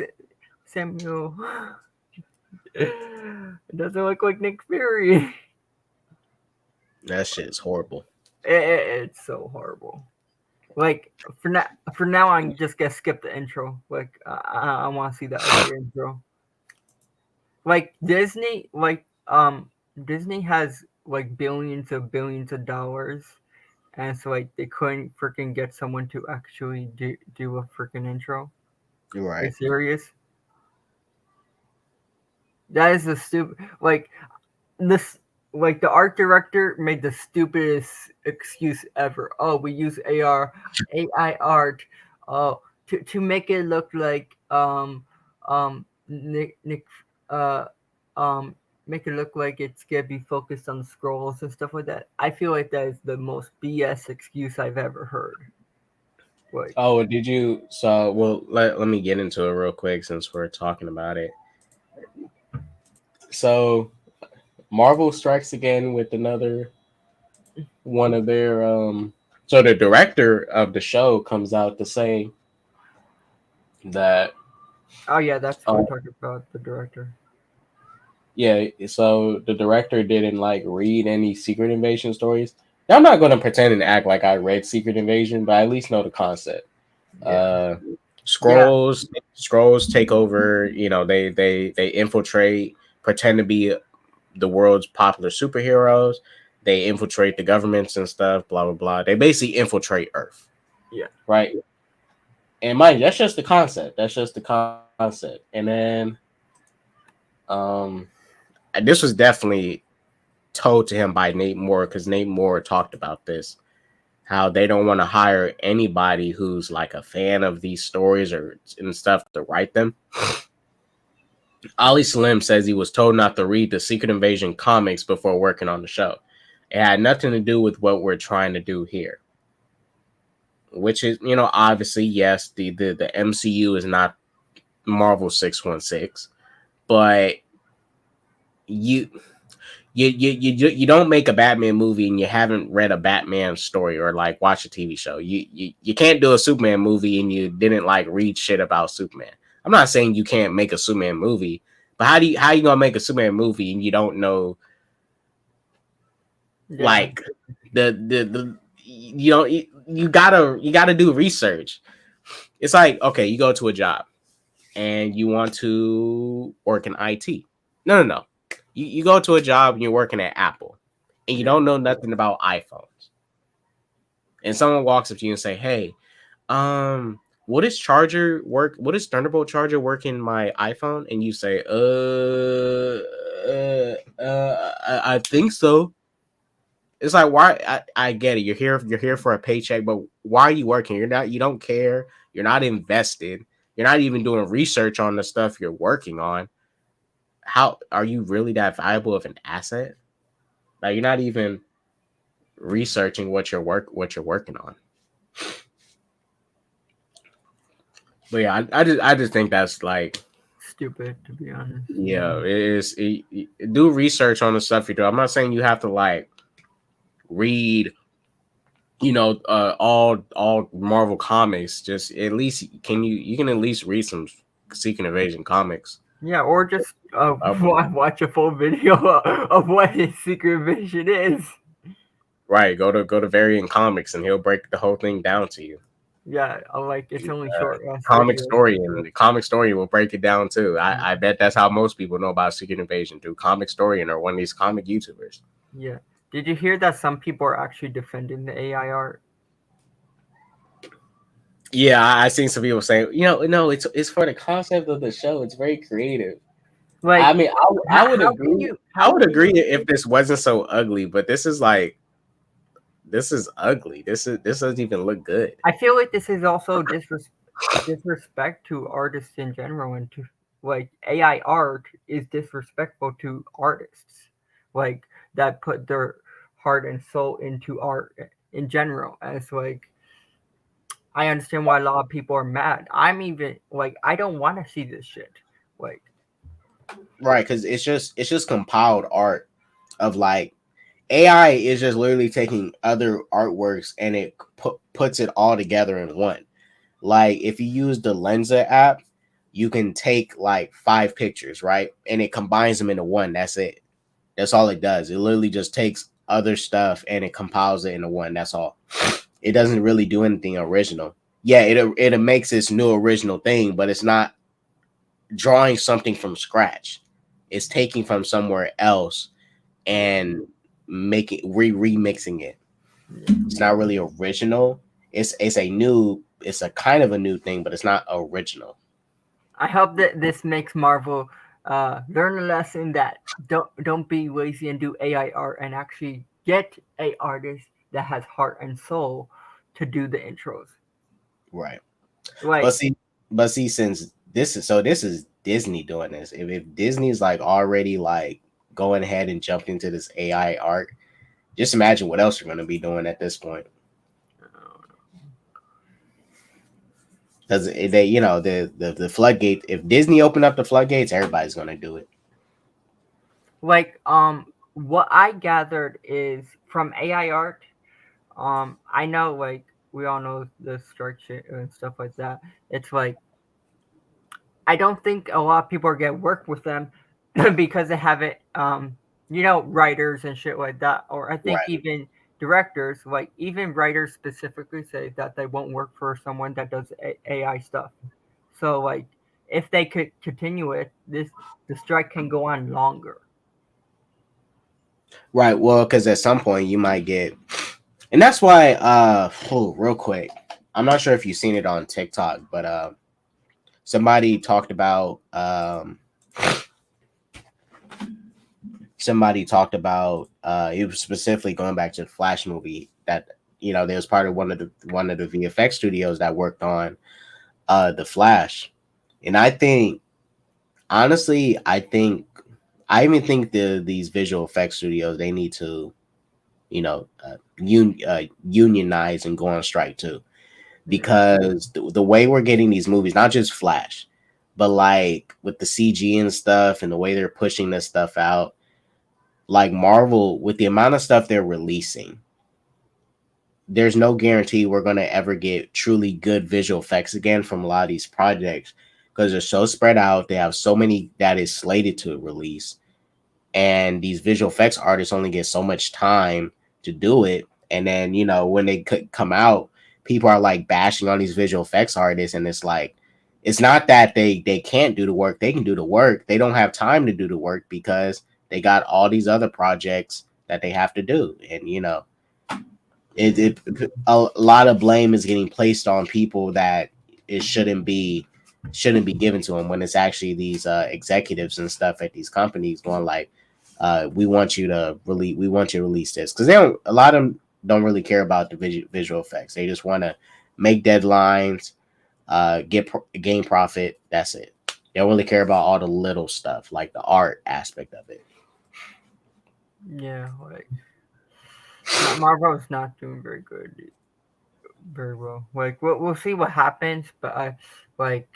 S2: Samuel. It doesn't look like Nick Fury.
S1: That shit is horrible.
S2: It's so horrible. Like for now, I'm just gonna skip the intro. Like I want to see that other intro. Like Disney has like billions of dollars, and so like they couldn't freaking get someone to actually do a freaking intro.
S1: You're
S2: Are you
S1: right.
S2: serious? That is the stupid. Like this. Like the art director made the stupidest excuse ever. Oh, we use AI art, to make it look like Nick uh make it look like it's gonna be focused on scrolls and stuff like that. I feel like that is the most BS excuse I've ever heard. Like,
S1: Oh, did you? So, well, let me get into it real quick since we're talking about it. So, Marvel strikes again with another one of their. So, the director of the show comes out to say that.
S2: oh yeah, that's what
S1: Uh,
S2: we're talking about. The director.
S1: yeah, so the director didn't like read any Secret Invasion stories. Now, I'm not going to pretend and act like I read Secret Invasion, but I at least know the concept.
S2: Yeah,
S1: Uh,
S2: yeah,
S1: scrolls take over. They infiltrate, pretend to be the world's popular superheroes. They infiltrate the governments and stuff. Blah blah blah. They basically infiltrate Earth,
S2: yeah.
S1: right? And mind you, that's just the concept. That's just the concept. And then, um, this was definitely told to him by Nate Moore because Nate Moore talked about this. How they don't want to hire anybody who's like a fan of these stories or and stuff to write them. Ali Slim says he was told not to read the Secret Invasion comics before working on the show. It had nothing to do with what we're trying to do here. Which is, obviously, yes, the MCU is not Marvel 616, but you you don't make a Batman movie and you haven't read a Batman story or like watch a TV show. You can't do a Superman movie and you didn't like read shit about Superman. I'm not saying you can't make a Superman movie, but how you gonna make a Superman movie and you don't know like the you know you gotta do research. It's like, okay, you go to a job and you want to work in IT. No. You go to a job and you're working at Apple and you don't know nothing about iPhones. And someone walks up to you and say, "Hey, what does charger work? What does Thunderbolt charger work in my iPhone?" And you say, I think so." It's like, why? I get it. You're here for a paycheck, but why are you working? You don't care. You're not invested. You're not even doing research on the stuff you're working on. How are you really that valuable of an asset? Like, you're not even researching what you're working on. But yeah, I just think that's like
S2: stupid, to be honest.
S1: Yeah, do research on the stuff you do. I'm not saying you have to like read, all Marvel comics. Just at least you can at least read some Secret Invasion comics.
S2: Yeah, or just watch a full video of what his secret vision is.
S1: Right, go to Variant Comics and he'll break the whole thing down to you.
S2: Yeah, I like it's only short.
S1: Comic Story, and the Comic Story will break it down too. I bet that's how most people know about Secret Invasion, through Comic Story and or one of these comic YouTubers.
S2: Yeah. Did you hear that some people are actually defending the AI art?
S1: Yeah, I seen some people saying, no, it's for the concept of the show. It's very creative. Like, I mean, I would agree. I would agree if this wasn't so ugly, but this is ugly. This doesn't even look good.
S2: I feel like this is also disrespect to artists in general, and to like AI art is disrespectful to artists, like that put their heart and soul into art in general. As like, I understand why a lot of people are mad. I'm even like, I don't want to see this shit. Like,
S1: right, because it's just compiled art of like AI is just literally taking other artworks and it puts it all together in one. Like, if you use the Lensa app, you can take like 5 pictures, right? And it combines them into one. That's it. That's all it does. It literally just takes other stuff and it compiles it into one. That's all. It doesn't really do anything original. Yeah, it makes this new original thing, but it's not drawing something from scratch. It's taking from somewhere else and making remixing it. It's not really original. It's a kind of a new thing, but it's not original.
S2: I hope that this makes Marvel learn a lesson that don't be lazy and do AI art, and actually get a artist that has heart and soul to do the intros.
S1: Right.
S2: Like,
S1: but see, since this is Disney doing this. If Disney's like already like going ahead and jumped into this AI art, just imagine what else you're going to be doing at this point. Because they, the floodgate. If Disney opened up the floodgates, everybody's going to do it.
S2: Like, what I gathered is from AI art. I know, like, we all know the strike shit and stuff like that. It's like, I don't think a lot of people are gonna work with them because they have it, writers and shit like that. Or I think even directors, like even writers specifically say that they won't work for someone that does AI stuff. So like, if they could continue it, the strike can go on longer.
S1: Right. Well, because at some point you might get, and that's why. Real quick, I'm not sure if you've seen it on TikTok, but somebody talked about it was specifically going back to the Flash movie that there was part of one of the VFX studios that worked on the Flash, and I think honestly I even think these visual effects studios, they need to unionize and go on strike too, because the way we're getting these movies, not just Flash, But like with the CG and stuff and the way they're pushing this stuff out, like Marvel, with the amount of stuff they're releasing, there's no guarantee we're going to ever get truly good visual effects again from a lot of these projects because they're so spread out. They have so many that is slated to release, and these visual effects artists only get so much time to do it. And then, you know, when they come out, people are like bashing on these visual effects artists, and it's like, it's not that they can't do the work. They can do the work. They don't have time to do the work because they got all these other projects that they have to do. And you know, a lot of blame is getting placed on people that it shouldn't be given to them, when it's actually these executives and stuff at these companies going like, we want you to release this, because they don't, a lot of them don't really care about the visual effects. They just want to make deadlines, gain profit. That's it. They don't really care about all the little stuff like the art aspect of it.
S2: Yeah, like Marvel is not doing very good, very well. Like we'll see what happens, but like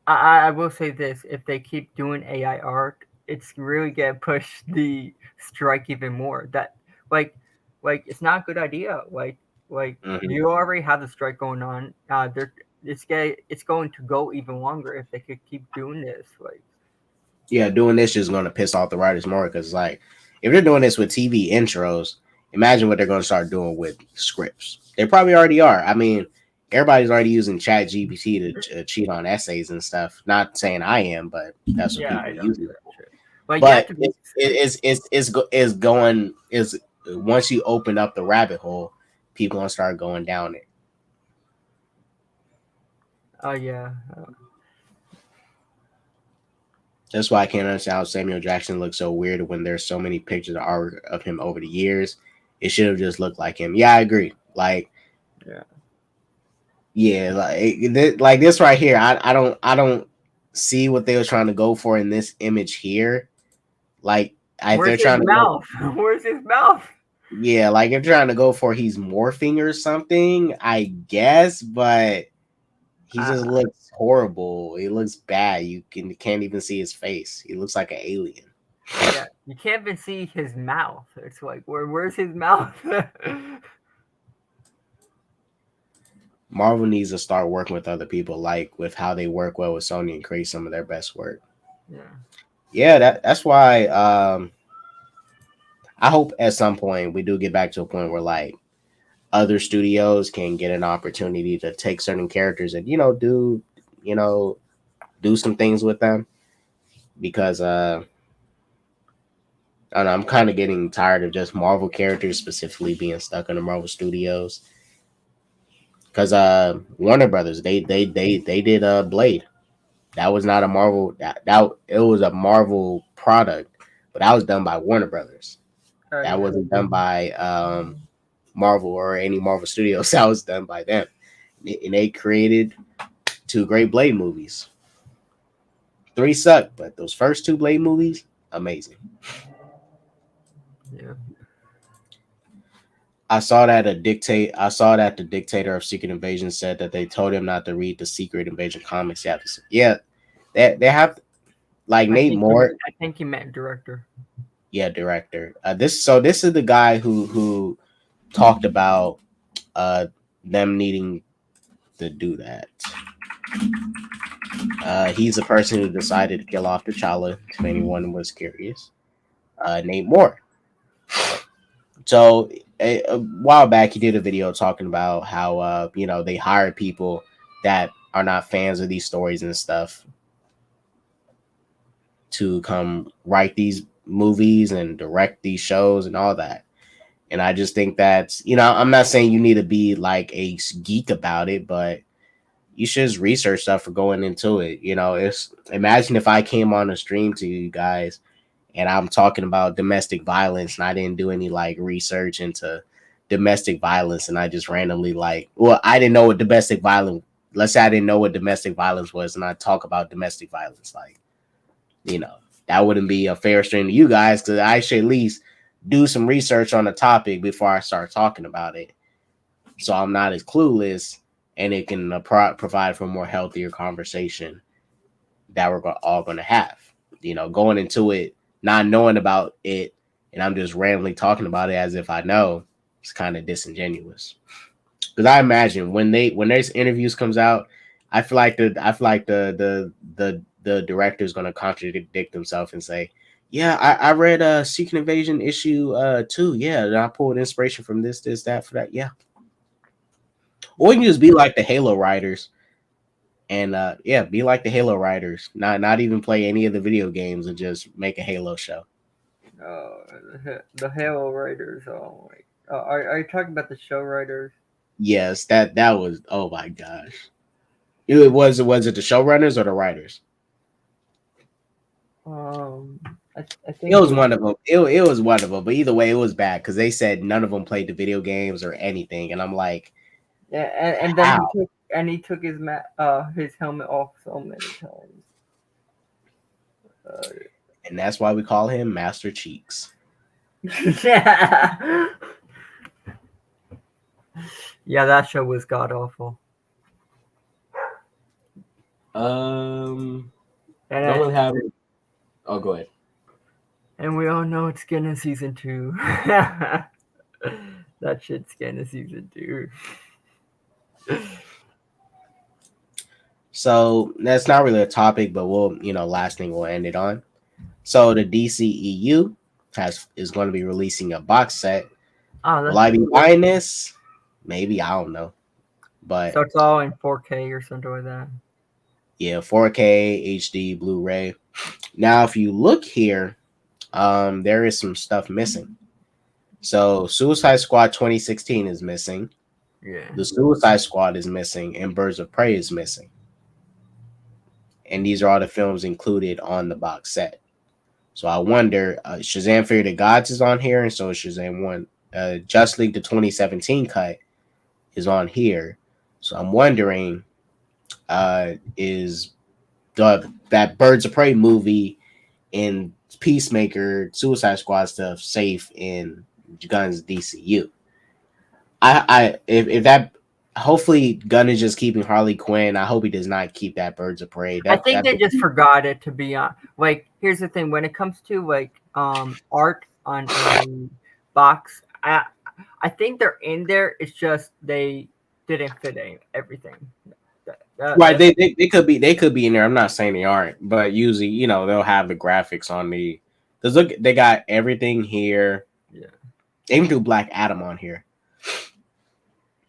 S2: I will say this: if they keep doing AI art, it's really gonna push the strike even more. That like it's not a good idea. Like
S1: Hmm.
S2: you already have the strike going on. It's going to go even longer if they could keep doing this. Like
S1: Yeah, doing this is going to piss off the writers more, because like, if they're doing this with TV intros, imagine what they're going to start doing with scripts. They probably already are. I mean, everybody's already using Chat GPT to cheat on essays and stuff. Not saying I am, but that's what
S2: yeah, I
S1: people
S2: don't
S1: use
S2: do
S1: it
S2: that
S1: for.
S2: shit. Like you have
S1: But
S2: to be.
S1: is once you open up the rabbit hole, people gonna start going down it.
S2: Oh yeah.
S1: That's why I can't understand how Samuel Jackson looks so weird when there's so many pictures of art of him over the years. It should have just looked like him. Yeah, I agree. Like,
S2: Yeah.
S1: yeah, like this right here. I don't see what they were trying to go for in this image here. Like, if they're
S2: Where's his
S1: trying to go,
S2: mouth? Where's his mouth?
S1: yeah, like if they're trying to go for he's morphing or something, I guess, but he
S2: Uh,
S1: just looks horrible. He looks bad. Can't even see his face. He looks like an alien.
S2: yeah, you can't even see his mouth. It's like where's his mouth?
S1: Marvel needs to start working with other people, like with how they work well with Sony, and create some of their best work.
S2: Yeah.
S1: Yeah, that's why I hope at some point we do get back to a point where like other studios can get an opportunity to take certain characters and you know do some things with them, because I don't know, I'm kind of getting tired of just Marvel characters specifically being stuck in the Marvel Studios. Because Warner Brothers, they did Blade. That was not a Marvel. That it was a Marvel product, but that was done by Warner Brothers. That
S2: Yeah.
S1: wasn't done by Marvel or any Marvel Studios. That was done by them, and they created two great Blade movies. Three sucked, but those first two Blade movies, amazing.
S2: Yeah.
S1: I saw that the dictator of Secret Invasion said that they told him not to read the Secret Invasion comics yet. Yeah, they have, like, Nate Moore.
S2: I think he meant director.
S1: Yeah, director. This is the guy who talked about uh them needing to do that. He's the person who decided to kill off T'Challa. If anyone was curious, Nate Moore. So a while back, he did a video talking about how they hired people that are not fans of these stories and stuff to come write these movies and direct these shows and all that. And I just think that's, I'm not saying you need to be like a geek about it, but you should just research stuff for going into it. It's, imagine if I came on a stream to you guys and I'm talking about domestic violence and I didn't do any like research into domestic violence, and I just randomly I didn't know what domestic violence. Let's say I didn't know what domestic violence was, and I talk about domestic violence, you know, that wouldn't be a fair stream to you guys, because I should at least do some research on the topic before I start talking about it, so I'm not as clueless, and it can provide for a more healthier conversation. that we're all going to have. Going into it, not knowing about it, and I'm just randomly talking about it as if I know, it's kind of disingenuous. Because I imagine when there's interviews comes out, I feel like the director is going to contradict himself and say, "Yeah, I read Secret Invasion issue 2. Yeah, and I pulled inspiration from this, that, for that. Yeah." Or you can just be like the Halo writers and yeah, be like the Halo writers. Not even play any of the video games and just make a Halo show.
S2: Oh, the Halo writers. Oh, are you talking about the show writers?
S1: Yes, that was, oh my gosh. Was it the showrunners or the writers?
S2: Um, I
S1: It
S2: think it
S1: was
S2: was.
S1: one of them. It was one of them. But either way, it was bad because they said none of them played the video games or anything, and I'm like,
S2: Yeah, and then
S1: how?
S2: he took his helmet off so many times. Uh,
S1: And that's why we call him Master Cheeks.
S2: yeah, yeah, that show was god awful,
S1: Um,
S2: and
S1: don't really have. Oh, go ahead.
S2: we all know it's getting season 2. That shit's getting season 2.
S1: So that's not really a topic, but we'll, last thing we'll end it on. So the DCEU is going to be releasing a box set.
S2: Oh,
S1: Will
S2: that's
S1: I be buying this? Maybe, I don't know. But
S2: so it's all in 4K or something like that.
S1: yeah, 4K HD Blu-ray. Now, if you look here, there is some stuff missing. So Suicide Squad 2016 is missing.
S2: Yeah.
S1: The Suicide Squad is missing, and Birds of Prey is missing. And these are all the films included on the box set. So I wonder, Shazam Fury of the Gods is on here, and so is Shazam 1. Just League the 2017 cut is on here. So I'm wondering, is that Birds of Prey movie and Peacemaker, Suicide Squad stuff safe in Gunn's DCU? If that, hopefully Gunn is just keeping Harley Quinn. I hope he does not keep that Birds of Prey.
S2: I
S1: That
S2: think
S1: that
S2: they just forgot it, to be on. Like, here's the thing: when it comes to like art on a box, I think they're in there. It's just they didn't fit in everything.
S1: Right, they could be in there. I'm not saying they aren't, but usually, they'll have the graphics on the. Cause look, they got everything here.
S2: Yeah.
S1: They even do Black Adam on here,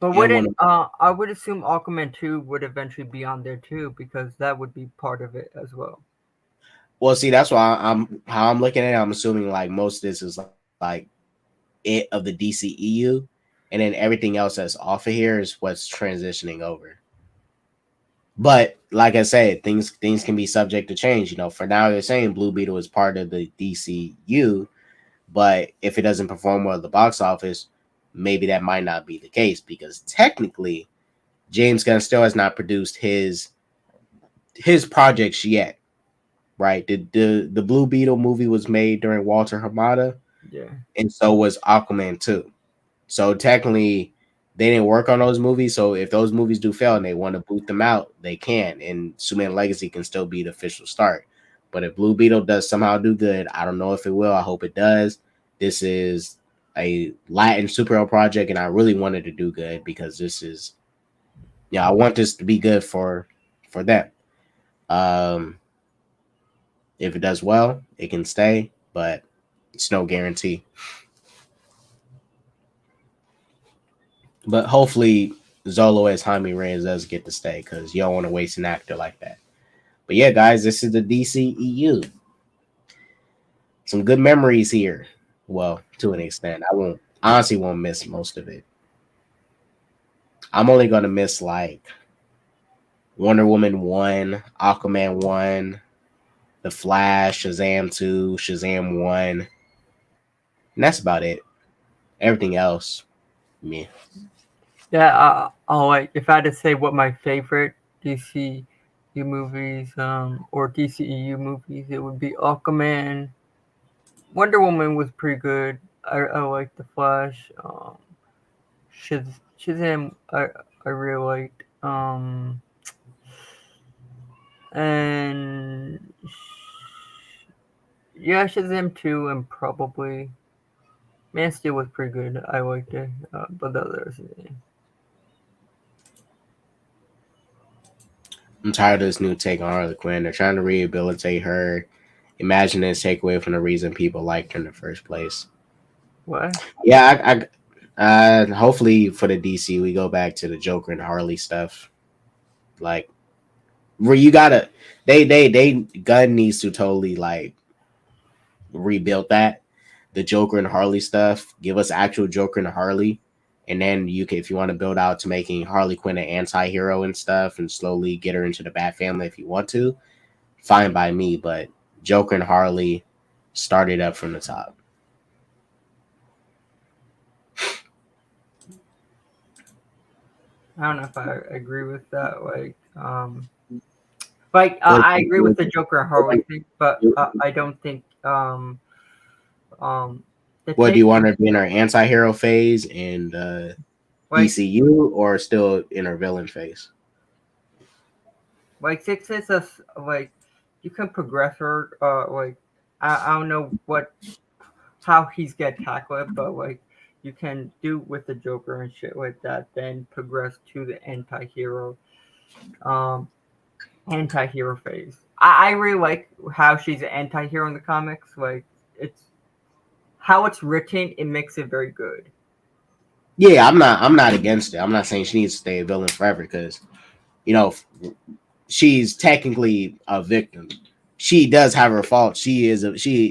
S2: But
S1: and
S2: wouldn't
S1: one.
S2: I would assume Aquaman 2 would eventually be on there too, because that would be part of it as well.
S1: Well, see, that's why I'm how I'm looking at it. I'm assuming like most of this is like it of the DCEU, and then everything else that's off of here is what's transitioning over. But like I said, things can be subject to change. For now they're saying Blue Beetle is part of the DCU, but if it doesn't perform well at the box office, maybe that might not be the case because technically James Gunn still has not produced his projects yet. Right? The Blue Beetle movie was made during Walter Hamada,
S2: Yeah.
S1: and so was Aquaman 2. So technically, they didn't work on those movies. So if those movies do fail and they want to boot them out, they can. And Superman Legacy can still be the official start. But if Blue Beetle does somehow do good, I don't know if it will. I hope it does. This is a Latin superhero project, and I really wanted to do good because this is, I want this to be good for them. Um, if it does well, it can stay, but it's no guarantee. But hopefully Zolo as Jaime Reyes does get to stay because you don't want to waste an actor like that. But yeah, guys, this is the DCEU. Some good memories here. Well, to an extent. I won't miss most of it. I'm only gonna miss like Wonder Woman 1, Aquaman 1, The Flash, Shazam 2, Shazam 1. And that's about it. Everything else, me.
S2: Yeah, like if I had to say what my favorite DCU movies, or DCEU movies, it would be Aquaman. Wonder Woman was pretty good. I like The Flash. Shazam, I really liked. And Yeah, Shazam 2 and probably Man Steel was pretty good. I liked it, but the others.
S1: I'm tired of this new take on Harley Quinn. They're trying to rehabilitate her. Imagine this take away from the reason people liked her in the first place.
S2: What?
S1: Yeah, hopefully for the DC, we go back to the Joker and Harley stuff. Like, where you gotta, they Gunn needs to totally like rebuild that the Joker and Harley stuff. Give us actual Joker and Harley, and then you can, if you want to build out to making Harley Quinn an anti-hero and stuff, and slowly get her into the Bat family if you want to. Fine by me, but Joker and Harley started up from the top.
S2: I don't know if I agree with that. I agree with the Joker and Harley thing, but I don't think the
S1: What do
S2: take
S1: you want her to be in her anti-hero phase in the
S2: like
S1: ECU, or still in her villain phase?
S2: like Six is like you can progress her. I don't know how he's get tackled, but like you can do with the Joker and shit like that. Then progress to the um anti-hero phase. I really like how she's an anti-hero in the comics. Like it's how it's written, it makes it very good.
S1: Yeah, I'm not against it. I'm not saying she needs to stay a villain forever because you know she's technically a victim. She does have her fault. She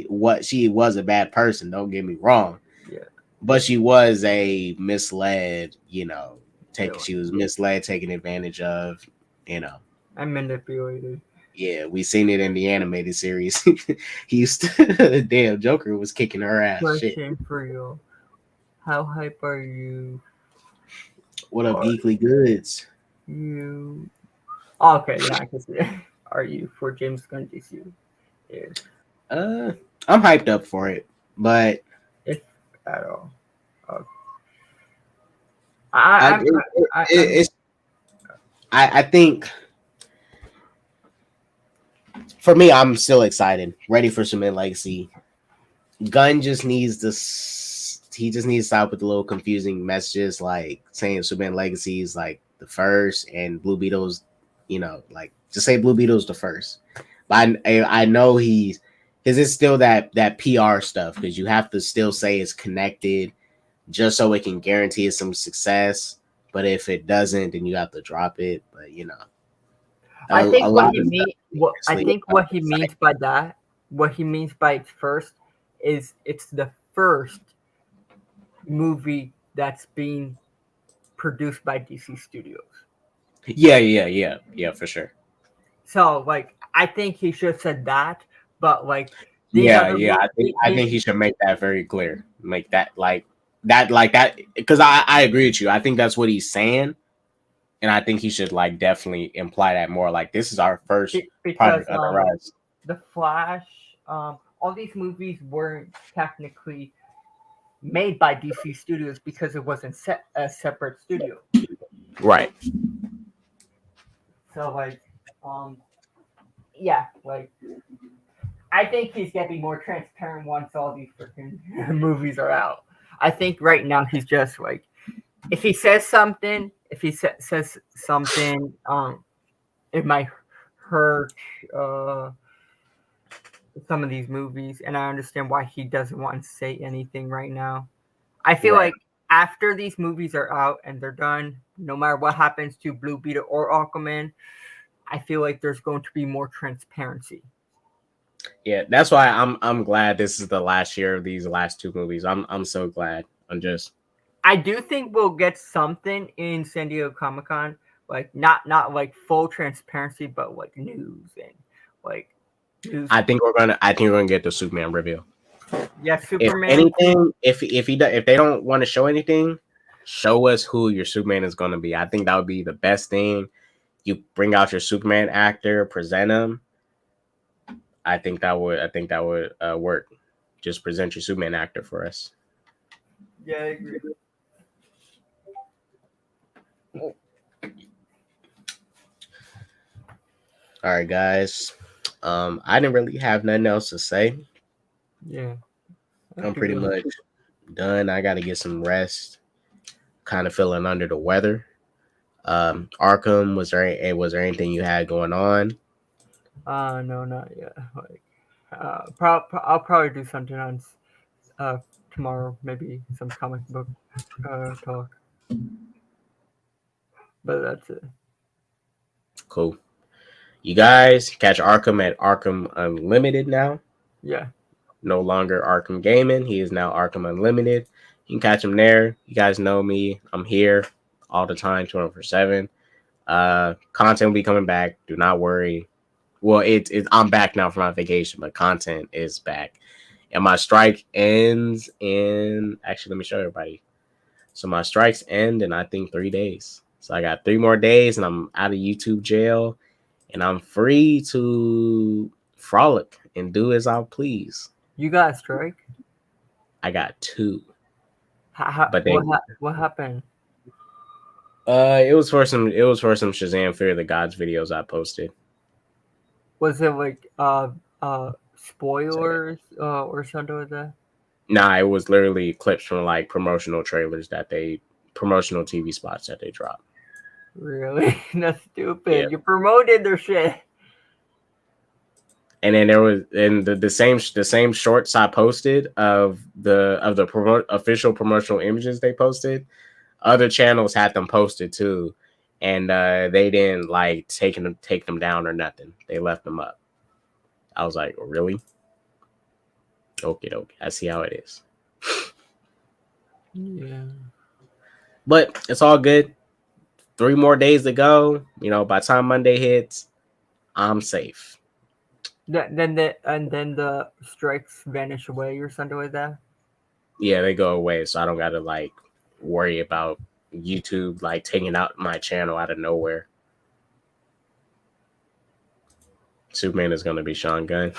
S1: was a bad person. Don't get me wrong,
S2: Yeah,
S1: but she was a misled.
S2: villain.
S1: She was misled, taken advantage of. You know,
S2: I manipulated.
S1: yeah, we seen it in the animated series. He used to, damn Joker was kicking her ass. Shit.
S2: Question for you: how hype
S1: What up,
S2: are
S1: Geekly Goods?
S2: you? Oh, okay, yeah, I can see it. Are you for James Gunn DCU? If
S1: Uh, I'm hyped up for it, but
S2: if at all. Uh,
S1: I
S2: I,
S1: it,
S2: I'm
S1: it,
S2: I'm
S1: it's I think for me, I'm still excited, ready for Superman Legacy. Gunn just needs to he just needs to stop with the little confusing messages like saying Superman Legacy is like the first and Blue Beetle's, like just say Blue Beetle's the first. But I know he's because it's still that PR stuff because you have to still say it's connected just so it can guarantee some success. But if it doesn't, then you have to drop it. But
S2: I
S1: a
S2: think what
S1: lot
S2: he
S1: of stuff
S2: mean what I
S1: sleep.
S2: think what he means by that, what he means by it's first, is it's the first movie that's being produced by DC Studios.
S1: Yeah, for sure.
S2: So like I think he should have said that, but like these
S1: Yeah,
S2: other
S1: yeah. I think
S2: these
S1: he should make that very clear. Make that like that because I agree with you. I think that's what he's saying, and I think he should like definitely imply that more. Like this is our first
S2: because
S1: project on the rise.
S2: the Flash, all these movies weren't technically made by DC Studios because it wasn't set a separate studio.
S1: Right.
S2: So um, yeah, like I think he's gonna be more transparent once all these freaking movies are out. I think right now he's just like, if he says something, if he says something, it might hurt uh, some of these movies, and I understand why he doesn't want to say anything right now. I feel
S1: Right.
S2: like after these movies are out and they're done, no matter what happens to Blue Beetle or Aquaman, I feel like there's going to be more transparency.
S1: Yeah, that's why I'm glad this is the last year of these last two movies. I'm so glad. I'm just
S2: I do think we'll get something in San Diego Comic Con, like not like full transparency, but like news and like news.
S1: I think we're gonna get the Superman reveal.
S2: Yeah,
S1: If
S2: Superman.
S1: anything, if they don't want to show anything, show us who your Superman is gonna be. I think that would be the best thing. You bring out your Superman actor, present him. I think that would work. Just present your Superman actor for us.
S2: Yeah, I agree.
S1: All right, guys. I didn't really have nothing else to say.
S2: Yeah.
S1: I'm pretty much done. I got to get some rest. Kind of feeling under the weather. Arkham, was there anything you had going on?
S2: No, not yet. Like, I'll probably do something on uh tomorrow. Maybe some comic book talk. But that's it.
S1: Cool. You guys catch Arkham at Arkham Unlimited now.
S2: Yeah.
S1: No longer Arkham Gaming. He is now Arkham Unlimited. You can catch him there. You guys know me. I'm here all the time, 24/7. Content will be coming back. Do not worry. Well, I'm back now from my vacation, but content is back. And my strike ends in, actually, let me show everybody. So my strikes end in, I think, 3 days. So I got 3 more days and I'm out of YouTube jail and I'm free to frolic and do as I please.
S2: You got a strike?
S1: I got 2. But
S2: What happened?
S1: It was for some Shazam Fear of the Gods videos I posted.
S2: Was it like spoilers or something like that?
S1: Nah, it was literally clips from like promotional TV spots that they dropped.
S2: Really? That's stupid.
S1: Yeah.
S2: You promoted their shit.
S1: And then there was the same shorts I posted of the official promotional images they posted. Other channels had them posted too, and they didn't like take them down or nothing. They left them up. I was like, really? Okay. I see how it is.
S2: Yeah.
S1: But it's all good. 3 more days to go. You know, by the time Monday hits, I'm safe.
S2: Then the strikes vanish away or something like that.
S1: Yeah, they go away, so I don't gotta like worry about YouTube like taking out my channel out of nowhere. Superman is gonna be Sean Gunn.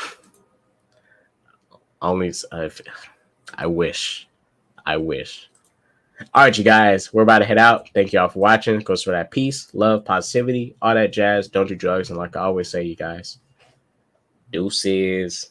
S1: Only I wish. All right, you guys, we're about to head out. Thank y'all for watching. Goes for that peace, love, positivity, all that jazz. Don't do drugs, and like I always say, you guys, deuces.